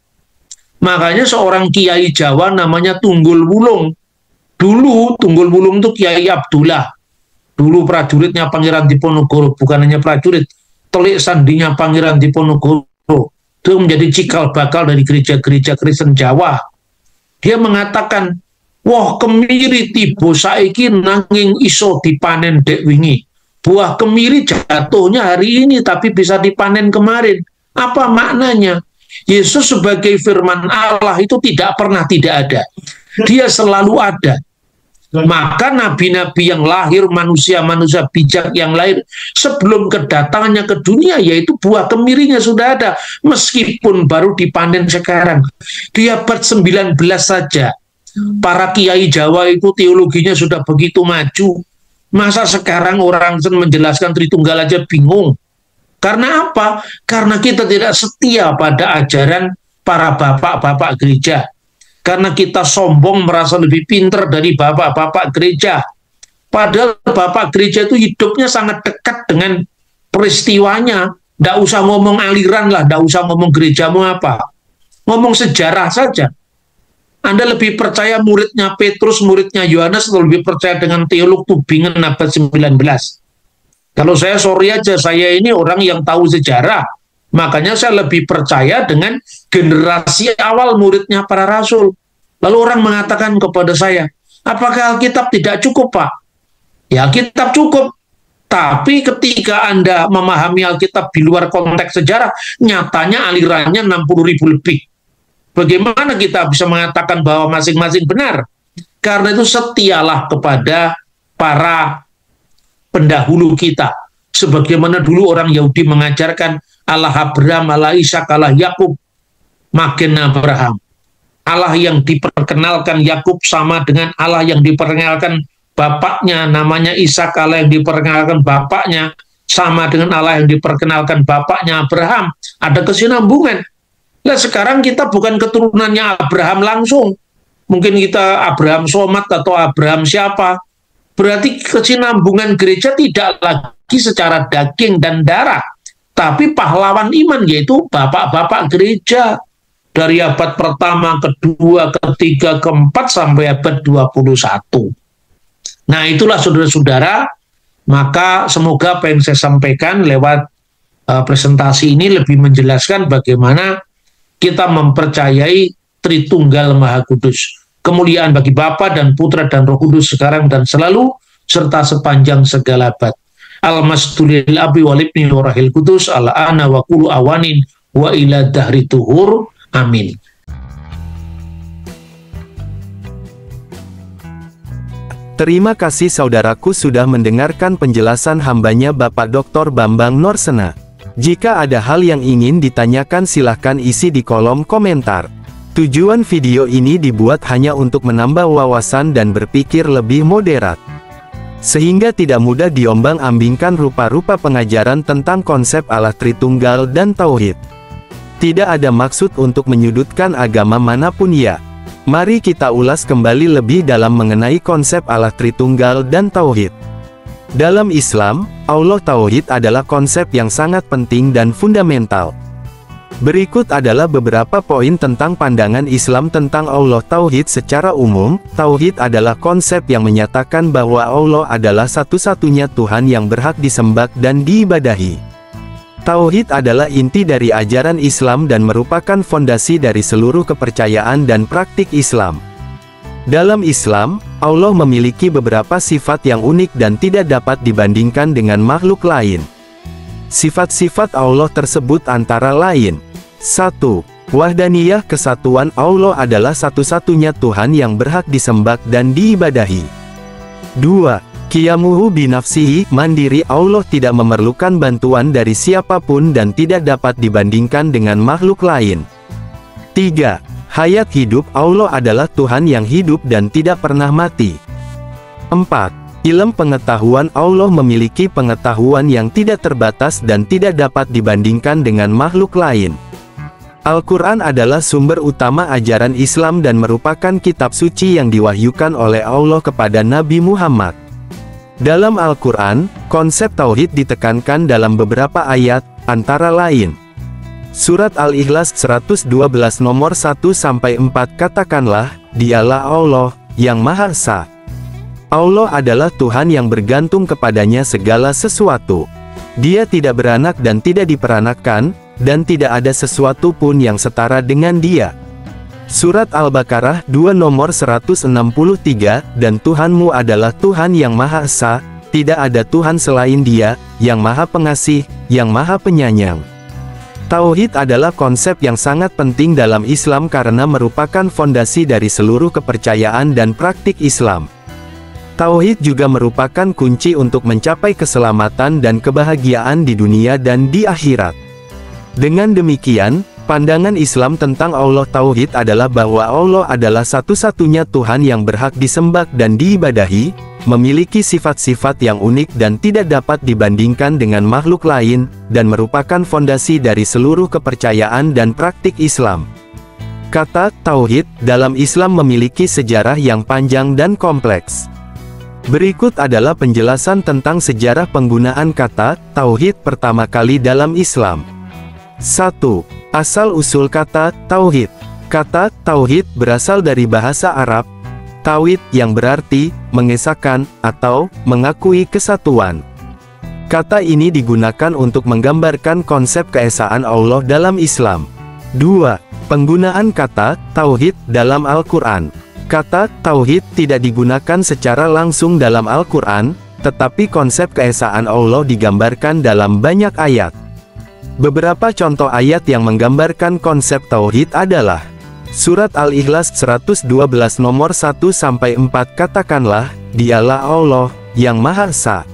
Makanya seorang kiai Jawa namanya Tunggul Wulung. Dulu Tunggul Wulung itu Kiai Abdullah. Dulu prajuritnya Pangeran Diponegoro, bukan hanya prajurit, telik sandinya Pangeran Diponegoro. Dia menjadi cikal bakal dari gereja-gereja Kristen Jawa. Dia mengatakan, wah kemiri tiba saiki nanging iso dipanen dek wingi. Buah kemiri jatuhnya hari ini tapi bisa dipanen kemarin. Apa maknanya? Yesus sebagai firman Allah itu tidak pernah tidak ada. Dia selalu ada. Maka nabi-nabi yang lahir, manusia-manusia bijak yang lahir sebelum kedatangannya ke dunia, yaitu buah kemirinya sudah ada, meskipun baru dipanen sekarang. Di abad 19 saja para kiai Jawa itu teologinya sudah begitu maju. Masa sekarang orang menjelaskan Tritunggal aja bingung. Karena apa? Karena kita tidak setia pada ajaran para bapak-bapak gereja. Karena kita sombong merasa lebih pintar dari bapak-bapak gereja. Padahal bapak gereja itu hidupnya sangat dekat dengan peristiwanya. Tidak usah ngomong aliran lah, tidak usah ngomong gerejamu apa. Ngomong sejarah saja. Anda lebih percaya muridnya Petrus, muridnya Yohanes, atau lebih percaya dengan teolog Tubingen abad 19? Kalau saya sorry aja, saya ini orang yang tahu sejarah. Makanya saya lebih percaya dengan generasi awal muridnya para rasul. Lalu orang mengatakan kepada saya, apakah Alkitab tidak cukup, Pak? Ya, Alkitab cukup. Tapi ketika Anda memahami Alkitab di luar konteks sejarah, nyatanya alirannya 60.000 lebih. Bagaimana kita bisa mengatakan bahwa masing-masing benar? Karena itu setialah kepada para pendahulu kita. Sebagaimana dulu orang Yahudi mengajarkan Allah Abraham, Allah Ishak, Allah Yakub, makin Abraham. Allah yang diperkenalkan Yakub sama dengan Allah yang diperkenalkan bapaknya, namanya Ishak. Allah yang diperkenalkan bapaknya sama dengan Allah yang diperkenalkan bapaknya Abraham. Ada kesinambungan. Nah sekarang kita bukan keturunannya Abraham langsung. Mungkin kita Abraham Somat atau Abraham siapa. Berarti kesinambungan gereja tidak lagi secara daging dan darah. Tapi pahlawan iman, yaitu bapak-bapak gereja. Dari abad pertama, kedua, ketiga, keempat, sampai abad 21. Nah itulah saudara-saudara. Maka semoga apa yang saya sampaikan lewat presentasi ini lebih menjelaskan bagaimana kita mempercayai Tritunggal Maha Kudus. Kemuliaan bagi Bapa dan Putra dan Roh Kudus sekarang dan selalu, serta sepanjang segala abad. Al-Masdulil Abi Walibni Warahil Kudus, Al-Ana wa Kulu Awanin, wa ila dahri tuhur. Amin. Terima kasih saudaraku sudah mendengarkan penjelasan hambanya Bapak Dr. Bambang Norsena. Jika ada hal yang ingin ditanyakan silahkan isi di kolom komentar. Tujuan video ini dibuat hanya untuk menambah wawasan dan berpikir lebih moderat, sehingga tidak mudah diombang-ambingkan rupa-rupa pengajaran tentang konsep Allah Tritunggal dan Tauhid. Tidak ada maksud untuk menyudutkan agama manapun ya. Mari kita ulas kembali lebih dalam mengenai konsep Allah Tritunggal dan Tauhid. Dalam Islam, Allah Tauhid adalah konsep yang sangat penting dan fundamental. Berikut adalah beberapa poin tentang pandangan Islam tentang Allah Tauhid secara umum. Tauhid adalah konsep yang menyatakan bahwa Allah adalah satu-satunya Tuhan yang berhak disembah dan diibadahi. Tauhid adalah inti dari ajaran Islam dan merupakan fondasi dari seluruh kepercayaan dan praktik Islam. Dalam Islam, Allah memiliki beberapa sifat yang unik dan tidak dapat dibandingkan dengan makhluk lain. Sifat-sifat Allah tersebut antara lain: 1. Wahdaniyah, kesatuan. Allah adalah satu-satunya Tuhan yang berhak disembah dan diibadahi. 2. Qiyamuhu binafsihi, mandiri. Allah tidak memerlukan bantuan dari siapapun dan tidak dapat dibandingkan dengan makhluk lain. 3. Hayat, hidup. Allah adalah Tuhan yang hidup dan tidak pernah mati. 4. Ilm, pengetahuan. Allah memiliki pengetahuan yang tidak terbatas dan tidak dapat dibandingkan dengan makhluk lain. Al-Quran adalah sumber utama ajaran Islam dan merupakan kitab suci yang diwahyukan oleh Allah kepada Nabi Muhammad. Dalam Al-Quran, konsep Tauhid ditekankan dalam beberapa ayat, antara lain Surat Al-Ikhlas 112 nomor 1-4. Katakanlah, Dialah Allah, yang Maha Esa. Allah adalah Tuhan yang bergantung kepadanya segala sesuatu. Dia tidak beranak dan tidak diperanakan, dan tidak ada sesuatu pun yang setara dengan Dia. Surat Al-Baqarah 2 nomor 163, dan Tuhanmu adalah Tuhan yang Maha Esa, tidak ada Tuhan selain Dia, yang Maha Pengasih, yang Maha Penyayang. Tauhid adalah konsep yang sangat penting dalam Islam karena merupakan fondasi dari seluruh kepercayaan dan praktik Islam. Tauhid juga merupakan kunci untuk mencapai keselamatan dan kebahagiaan di dunia dan di akhirat. Dengan demikian, pandangan Islam tentang Allah Tauhid adalah bahwa Allah adalah satu-satunya Tuhan yang berhak disembah dan diibadahi, memiliki sifat-sifat yang unik dan tidak dapat dibandingkan dengan makhluk lain, dan merupakan fondasi dari seluruh kepercayaan dan praktik Islam. Kata Tauhid dalam Islam memiliki sejarah yang panjang dan kompleks. Berikut adalah penjelasan tentang sejarah penggunaan kata Tauhid pertama kali dalam Islam. 1. Asal-usul kata Tauhid. Kata Tauhid berasal dari bahasa Arab Tauhid yang berarti mengesahkan atau mengakui kesatuan. Kata ini digunakan untuk menggambarkan konsep keesaan Allah dalam Islam. 2. Penggunaan kata Tauhid dalam Al-Quran. Kata Tauhid tidak digunakan secara langsung dalam Al-Quran, tetapi konsep keesaan Allah digambarkan dalam banyak ayat. Beberapa contoh ayat yang menggambarkan konsep Tauhid adalah Surat Al-Ikhlas 112 nomor 1-4. Katakanlah, Dialah Allah, yang Maha Esa.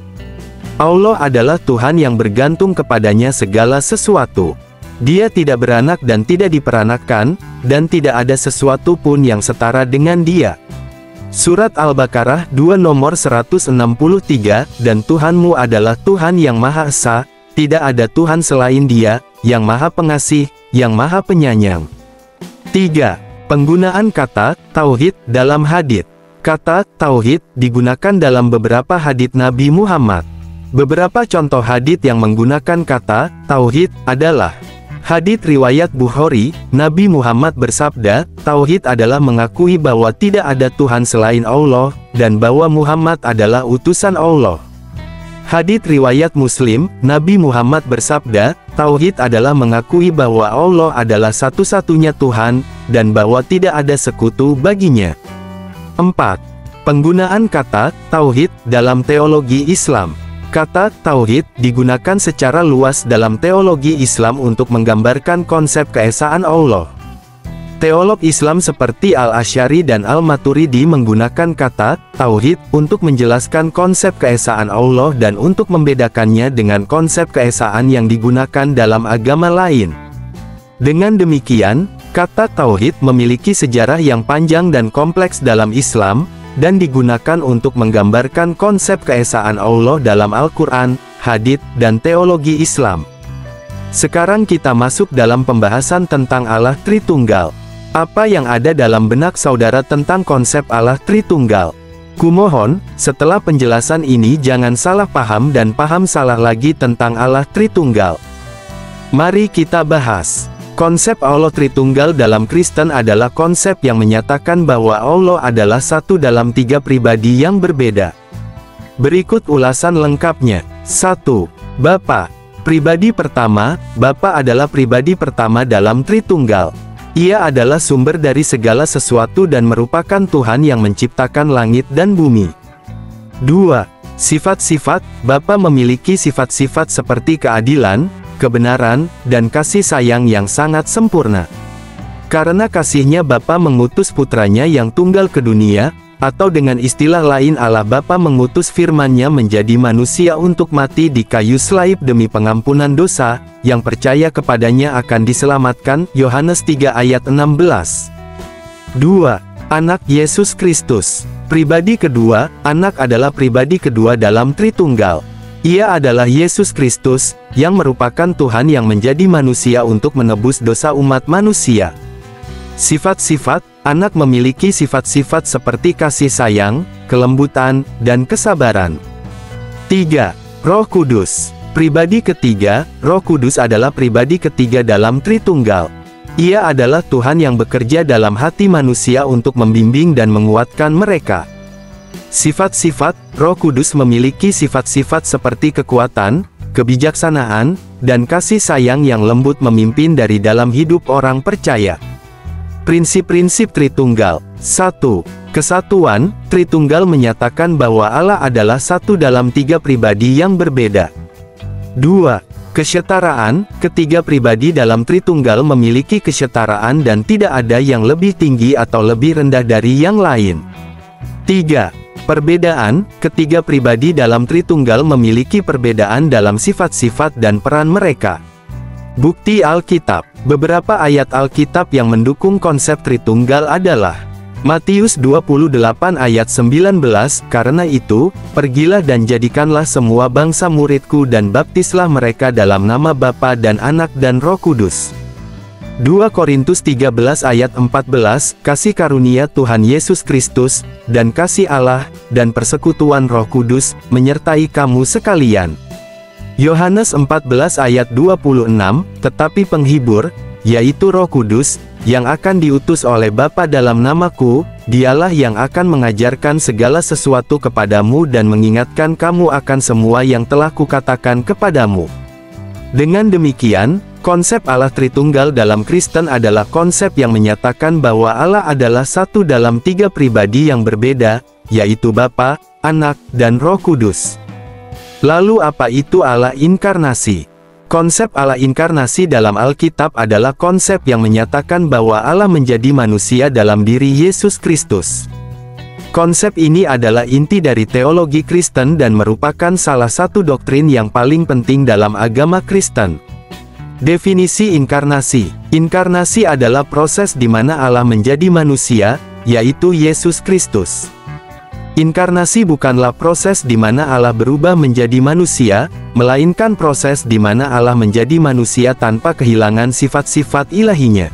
Allah adalah Tuhan yang bergantung kepadanya segala sesuatu. Dia tidak beranak dan tidak diperanakan, dan tidak ada sesuatu pun yang setara dengan Dia. Surat Al-Baqarah 2 nomor 163, dan Tuhanmu adalah Tuhan yang Maha Esa, tidak ada Tuhan selain Dia, yang Maha Pengasih, yang Maha Penyayang. 3. Penggunaan kata Tauhid dalam hadits. Kata Tauhid digunakan dalam beberapa hadits Nabi Muhammad. Beberapa contoh hadits yang menggunakan kata Tauhid adalah hadits riwayat Bukhari, Nabi Muhammad bersabda, Tauhid adalah mengakui bahwa tidak ada Tuhan selain Allah, dan bahwa Muhammad adalah utusan Allah. Hadits riwayat Muslim, Nabi Muhammad bersabda, tauhid adalah mengakui bahwa Allah adalah satu-satunya Tuhan, dan bahwa tidak ada sekutu baginya. 4. Penggunaan kata tauhid dalam teologi Islam. Kata tauhid digunakan secara luas dalam teologi Islam untuk menggambarkan konsep keesaan Allah. Teolog Islam seperti Al-Asy'ari dan Al-Maturidi menggunakan kata tauhid untuk menjelaskan konsep keesaan Allah dan untuk membedakannya dengan konsep keesaan yang digunakan dalam agama lain. Dengan demikian, kata tauhid memiliki sejarah yang panjang dan kompleks dalam Islam, dan digunakan untuk menggambarkan konsep keesaan Allah dalam Al-Quran, hadits, dan teologi Islam. Sekarang kita masuk dalam pembahasan tentang Allah Tritunggal. Apa yang ada dalam benak saudara tentang konsep Allah Tritunggal? Kumohon, setelah penjelasan ini jangan salah paham dan paham salah lagi tentang Allah Tritunggal. Mari kita bahas. Konsep Allah Tritunggal dalam Kristen adalah konsep yang menyatakan bahwa Allah adalah satu dalam tiga pribadi yang berbeda. Berikut ulasan lengkapnya. 1. Bapa. Pribadi pertama, Bapa adalah pribadi pertama dalam Tritunggal. Ia adalah sumber dari segala sesuatu dan merupakan Tuhan yang menciptakan langit dan bumi. 2. Sifat-sifat. Bapa memiliki sifat-sifat seperti keadilan, kebenaran, dan kasih sayang yang sangat sempurna. Karena kasihnya Bapa mengutus putranya yang tunggal ke dunia, atau dengan istilah lain Allah Bapa mengutus firman-Nya menjadi manusia untuk mati di kayu salib demi pengampunan dosa, yang percaya kepadanya akan diselamatkan. Yohanes 3 ayat 16. 2. Anak Yesus Kristus. Pribadi kedua, anak adalah pribadi kedua dalam Tritunggal. Ia adalah Yesus Kristus, yang merupakan Tuhan yang menjadi manusia untuk menebus dosa umat manusia. Sifat-sifat, anak memiliki sifat-sifat seperti kasih sayang, kelembutan, dan kesabaran. 3. Roh Kudus. Pribadi ketiga, Roh Kudus adalah pribadi ketiga dalam Tritunggal. Ia adalah Tuhan yang bekerja dalam hati manusia untuk membimbing dan menguatkan mereka. Sifat-sifat, Roh Kudus memiliki sifat-sifat seperti kekuatan, kebijaksanaan, dan kasih sayang yang lembut memimpin dari dalam hidup orang percaya. Prinsip-prinsip Tritunggal. 1. Kesatuan. Tritunggal menyatakan bahwa Allah adalah satu dalam tiga pribadi yang berbeda. 2. Kesetaraan. Ketiga pribadi dalam Tritunggal memiliki kesetaraan dan tidak ada yang lebih tinggi atau lebih rendah dari yang lain. 3. Perbedaan. Ketiga pribadi dalam Tritunggal memiliki perbedaan dalam sifat-sifat dan peran mereka. Bukti Alkitab. Beberapa ayat Alkitab yang mendukung konsep Tritunggal adalah Matius 28 ayat 19, karena itu, pergilah dan jadikanlah semua bangsa muridku dan baptislah mereka dalam nama Bapa dan Anak dan Roh Kudus. 2 Korintus 13 ayat 14, kasih karunia Tuhan Yesus Kristus, dan kasih Allah, dan persekutuan Roh Kudus, menyertai kamu sekalian. Yohanes 14 ayat 26, tetapi penghibur, yaitu Roh Kudus, yang akan diutus oleh Bapa dalam namaku, dialah yang akan mengajarkan segala sesuatu kepadamu dan mengingatkan kamu akan semua yang telah kukatakan kepadamu. Dengan demikian, konsep Allah Tritunggal dalam Kristen adalah konsep yang menyatakan bahwa Allah adalah satu dalam tiga pribadi yang berbeda, yaitu Bapa, Anak, dan Roh Kudus. Lalu apa itu Allah inkarnasi? Konsep Allah inkarnasi dalam Alkitab adalah konsep yang menyatakan bahwa Allah menjadi manusia dalam diri Yesus Kristus. Konsep ini adalah inti dari teologi Kristen dan merupakan salah satu doktrin yang paling penting dalam agama Kristen. Definisi inkarnasi. Inkarnasi adalah proses di mana Allah menjadi manusia, yaitu Yesus Kristus. Inkarnasi bukanlah proses di mana Allah berubah menjadi manusia, melainkan proses di mana Allah menjadi manusia tanpa kehilangan sifat-sifat ilahinya.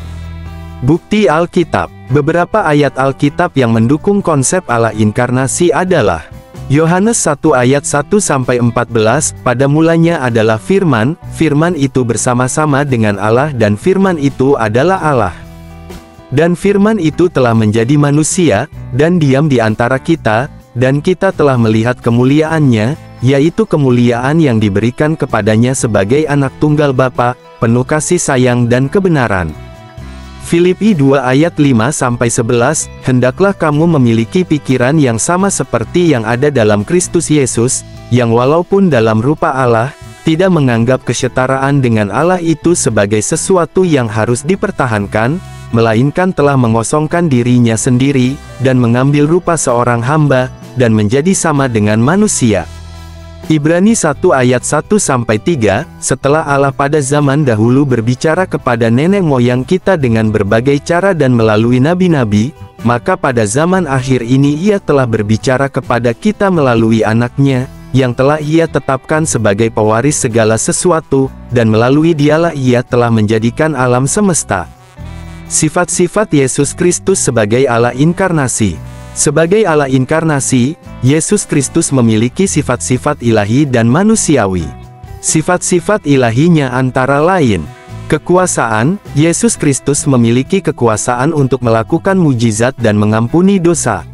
Bukti Alkitab. Beberapa ayat Alkitab yang mendukung konsep Allah inkarnasi adalah Yohanes 1 ayat 1-14, pada mulanya adalah firman, firman itu bersama-sama dengan Allah dan firman itu adalah Allah. Dan firman itu telah menjadi manusia, dan diam di antara kita, dan kita telah melihat kemuliaannya, yaitu kemuliaan yang diberikan kepadanya sebagai anak tunggal Bapa, penuh kasih sayang dan kebenaran. Filipi 2 ayat 5-11, hendaklah kamu memiliki pikiran yang sama seperti yang ada dalam Kristus Yesus, yang walaupun dalam rupa Allah, tidak menganggap kesetaraan dengan Allah itu sebagai sesuatu yang harus dipertahankan, melainkan telah mengosongkan dirinya sendiri, dan mengambil rupa seorang hamba, dan menjadi sama dengan manusia. Ibrani 1 ayat 1-3, setelah Allah pada zaman dahulu berbicara kepada nenek moyang kita dengan berbagai cara dan melalui nabi-nabi, maka pada zaman akhir ini Ia telah berbicara kepada kita melalui anaknya, yang telah Ia tetapkan sebagai pewaris segala sesuatu, dan melalui Dialah Ia telah menjadikan alam semesta. Sifat-sifat Yesus Kristus sebagai Allah inkarnasi. Sebagai Allah inkarnasi, Yesus Kristus memiliki sifat-sifat ilahi dan manusiawi. Sifat-sifat ilahinya antara lain: kekuasaan, Yesus Kristus memiliki kekuasaan untuk melakukan mujizat dan mengampuni dosa.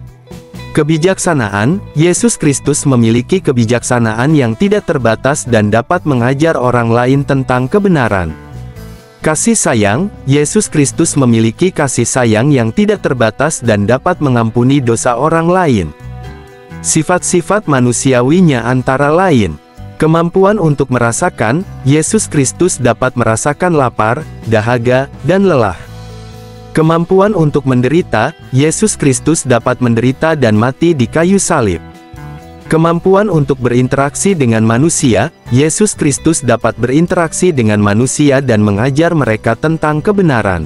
Kebijaksanaan, Yesus Kristus memiliki kebijaksanaan yang tidak terbatas dan dapat mengajar orang lain tentang kebenaran. Kasih sayang, Yesus Kristus memiliki kasih sayang yang tidak terbatas dan dapat mengampuni dosa orang lain. Sifat-sifat manusiawinya antara lain: kemampuan untuk merasakan, Yesus Kristus dapat merasakan lapar, dahaga, dan lelah. Kemampuan untuk menderita, Yesus Kristus dapat menderita dan mati di kayu salib. Kemampuan untuk berinteraksi dengan manusia, Yesus Kristus dapat berinteraksi dengan manusia dan mengajar mereka tentang kebenaran.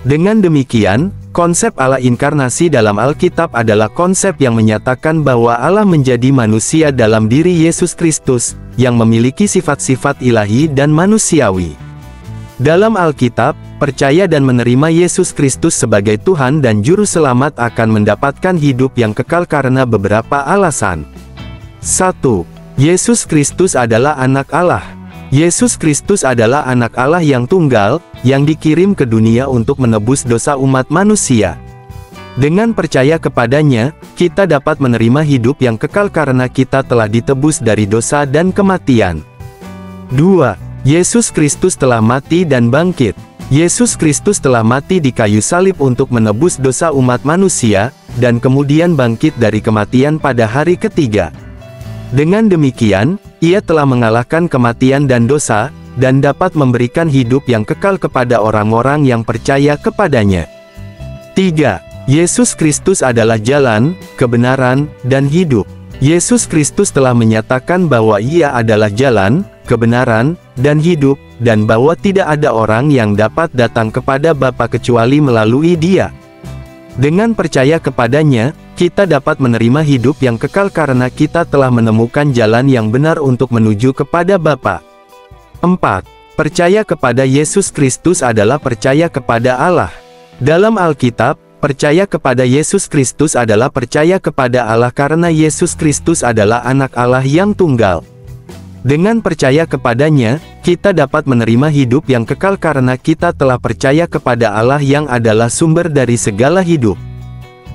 Dengan demikian, konsep Allah inkarnasi dalam Alkitab adalah konsep yang menyatakan bahwa Allah menjadi manusia dalam diri Yesus Kristus, yang memiliki sifat-sifat ilahi dan manusiawi. Dalam Alkitab, percaya dan menerima Yesus Kristus sebagai Tuhan dan Juru Selamat akan mendapatkan hidup yang kekal karena beberapa alasan. 1. Yesus Kristus adalah anak Allah. Yesus Kristus adalah anak Allah yang tunggal, yang dikirim ke dunia untuk menebus dosa umat manusia. Dengan percaya kepadanya, kita dapat menerima hidup yang kekal karena kita telah ditebus dari dosa dan kematian. 2. Yesus Kristus telah mati dan bangkit. Yesus Kristus telah mati di kayu salib untuk menebus dosa umat manusia, dan kemudian bangkit dari kematian pada hari ketiga. Dengan demikian, Ia telah mengalahkan kematian dan dosa, dan dapat memberikan hidup yang kekal kepada orang-orang yang percaya kepadanya. 3. Yesus Kristus adalah jalan, kebenaran, dan hidup. Yesus Kristus telah menyatakan bahwa Ia adalah jalan, kebenaran, dan hidup, dan bahwa tidak ada orang yang dapat datang kepada Bapa kecuali melalui Dia. Dengan percaya kepadanya, kita dapat menerima hidup yang kekal karena kita telah menemukan jalan yang benar untuk menuju kepada Bapa. 4. Percaya kepada Yesus Kristus adalah percaya kepada Allah. Dalam Alkitab, percaya kepada Yesus Kristus adalah percaya kepada Allah karena Yesus Kristus adalah anak Allah yang tunggal. Dengan percaya kepadanya, kita dapat menerima hidup yang kekal karena kita telah percaya kepada Allah yang adalah sumber dari segala hidup.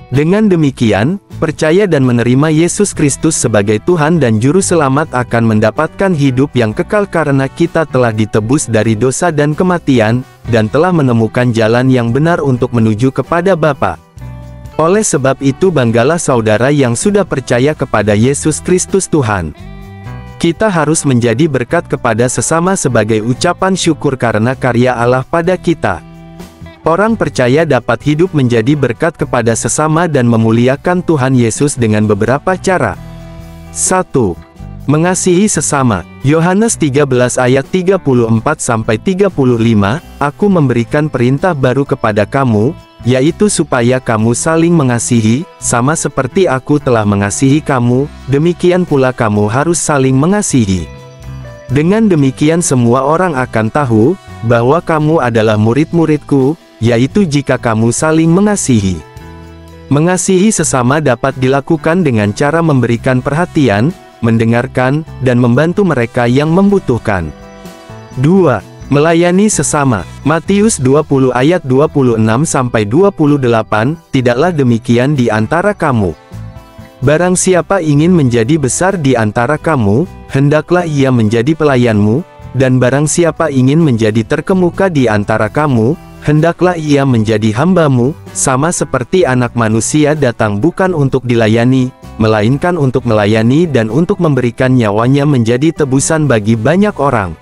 Dengan demikian, percaya dan menerima Yesus Kristus sebagai Tuhan dan Juru Selamat akan mendapatkan hidup yang kekal karena kita telah ditebus dari dosa dan kematian, dan telah menemukan jalan yang benar untuk menuju kepada Bapa. Oleh sebab itu banggalah saudara yang sudah percaya kepada Yesus Kristus Tuhan. Kita harus menjadi berkat kepada sesama sebagai ucapan syukur karena karya Allah pada kita. Orang percaya dapat hidup menjadi berkat kepada sesama dan memuliakan Tuhan Yesus dengan beberapa cara. 1. Mengasihi sesama. Yohanes 13 ayat 34-35, Aku memberikan perintah baru kepada kamu, yaitu supaya kamu saling mengasihi, sama seperti Aku telah mengasihi kamu, demikian pula kamu harus saling mengasihi. Dengan demikian semua orang akan tahu, bahwa kamu adalah murid-muridku, yaitu jika kamu saling mengasihi. Mengasihi sesama dapat dilakukan dengan cara memberikan perhatian, mendengarkan, dan membantu mereka yang membutuhkan. 2. Melayani sesama. Matius 20 ayat 26-28, Tidaklah demikian di antara kamu. Barang siapa ingin menjadi besar di antara kamu, hendaklah ia menjadi pelayanmu, dan barang siapa ingin menjadi terkemuka di antara kamu, hendaklah ia menjadi hambamu, sama seperti Anak Manusia datang bukan untuk dilayani, melainkan untuk melayani dan untuk memberikan nyawanya menjadi tebusan bagi banyak orang.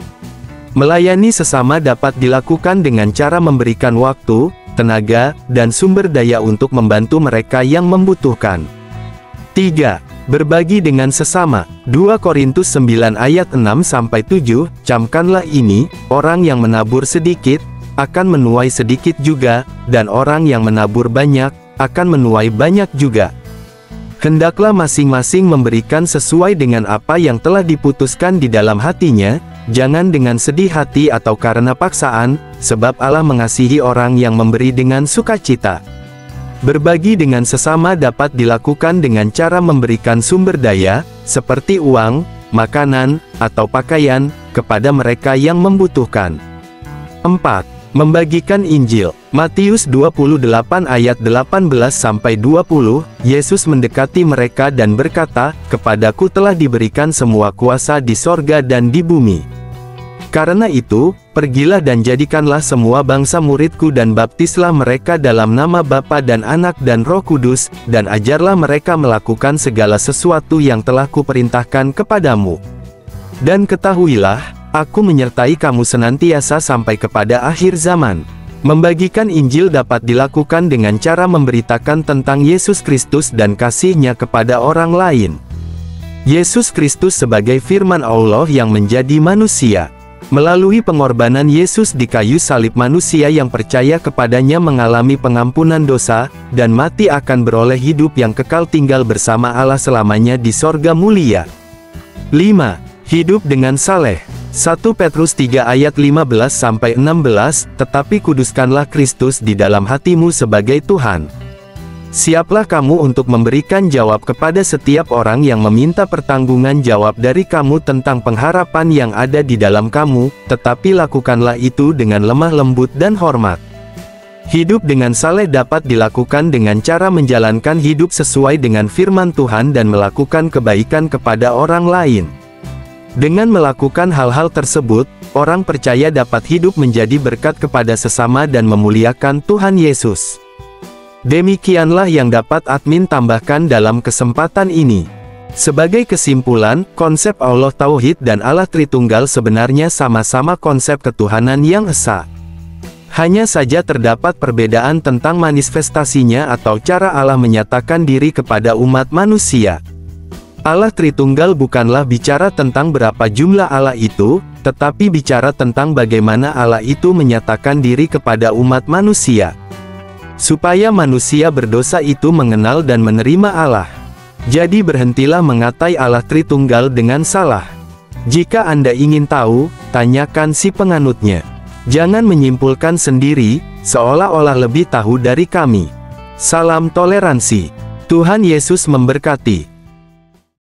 Melayani sesama dapat dilakukan dengan cara memberikan waktu, tenaga, dan sumber daya untuk membantu mereka yang membutuhkan. 3. Berbagi dengan sesama. 2 Korintus 9 ayat 6-7, camkanlah ini, orang yang menabur sedikit, akan menuai sedikit juga, dan orang yang menabur banyak, akan menuai banyak juga. Hendaklah masing-masing memberikan sesuai dengan apa yang telah diputuskan di dalam hatinya, jangan dengan sedih hati atau karena paksaan, sebab Allah mengasihi orang yang memberi dengan sukacita. Berbagi dengan sesama dapat dilakukan dengan cara memberikan sumber daya, seperti uang, makanan, atau pakaian, kepada mereka yang membutuhkan. 4. Membagikan Injil. Matius 28 ayat 18-20, Yesus mendekati mereka dan berkata, "Kepadaku telah diberikan semua kuasa di sorga dan di bumi. Karena itu, pergilah dan jadikanlah semua bangsa muridku dan baptislah mereka dalam nama Bapa dan Anak dan Roh Kudus, dan ajarlah mereka melakukan segala sesuatu yang telah kuperintahkan kepadamu. Dan ketahuilah, Aku menyertai kamu senantiasa sampai kepada akhir zaman." Membagikan Injil dapat dilakukan dengan cara memberitakan tentang Yesus Kristus dan kasih-Nya kepada orang lain. Yesus Kristus sebagai firman Allah yang menjadi manusia. Melalui pengorbanan Yesus di kayu salib, manusia yang percaya kepadanya mengalami pengampunan dosa, dan mati akan beroleh hidup yang kekal tinggal bersama Allah selamanya di sorga mulia. 5. Hidup dengan saleh. 1 Petrus 3 ayat 15-16, tetapi kuduskanlah Kristus di dalam hatimu sebagai Tuhan. Siaplah kamu untuk memberikan jawab kepada setiap orang yang meminta pertanggungan jawab dari kamu tentang pengharapan yang ada di dalam kamu, tetapi lakukanlah itu dengan lemah lembut dan hormat. Hidup dengan saleh dapat dilakukan dengan cara menjalankan hidup sesuai dengan firman Tuhan dan melakukan kebaikan kepada orang lain. Dengan melakukan hal-hal tersebut, orang percaya dapat hidup menjadi berkat kepada sesama dan memuliakan Tuhan Yesus. Demikianlah yang dapat admin tambahkan dalam kesempatan ini. Sebagai kesimpulan, konsep Allah Tauhid dan Allah Tritunggal sebenarnya sama-sama konsep ketuhanan yang esa. Hanya saja terdapat perbedaan tentang manifestasinya atau cara Allah menyatakan diri kepada umat manusia. Allah Tritunggal bukanlah bicara tentang berapa jumlah Allah itu, tetapi bicara tentang bagaimana Allah itu menyatakan diri kepada umat manusia. Supaya manusia berdosa itu mengenal dan menerima Allah. Jadi berhentilah mengatai Allah Tritunggal dengan salah. Jika Anda ingin tahu, tanyakan si penganutnya. Jangan menyimpulkan sendiri, seolah-olah lebih tahu dari kami. Salam toleransi. Tuhan Yesus memberkati.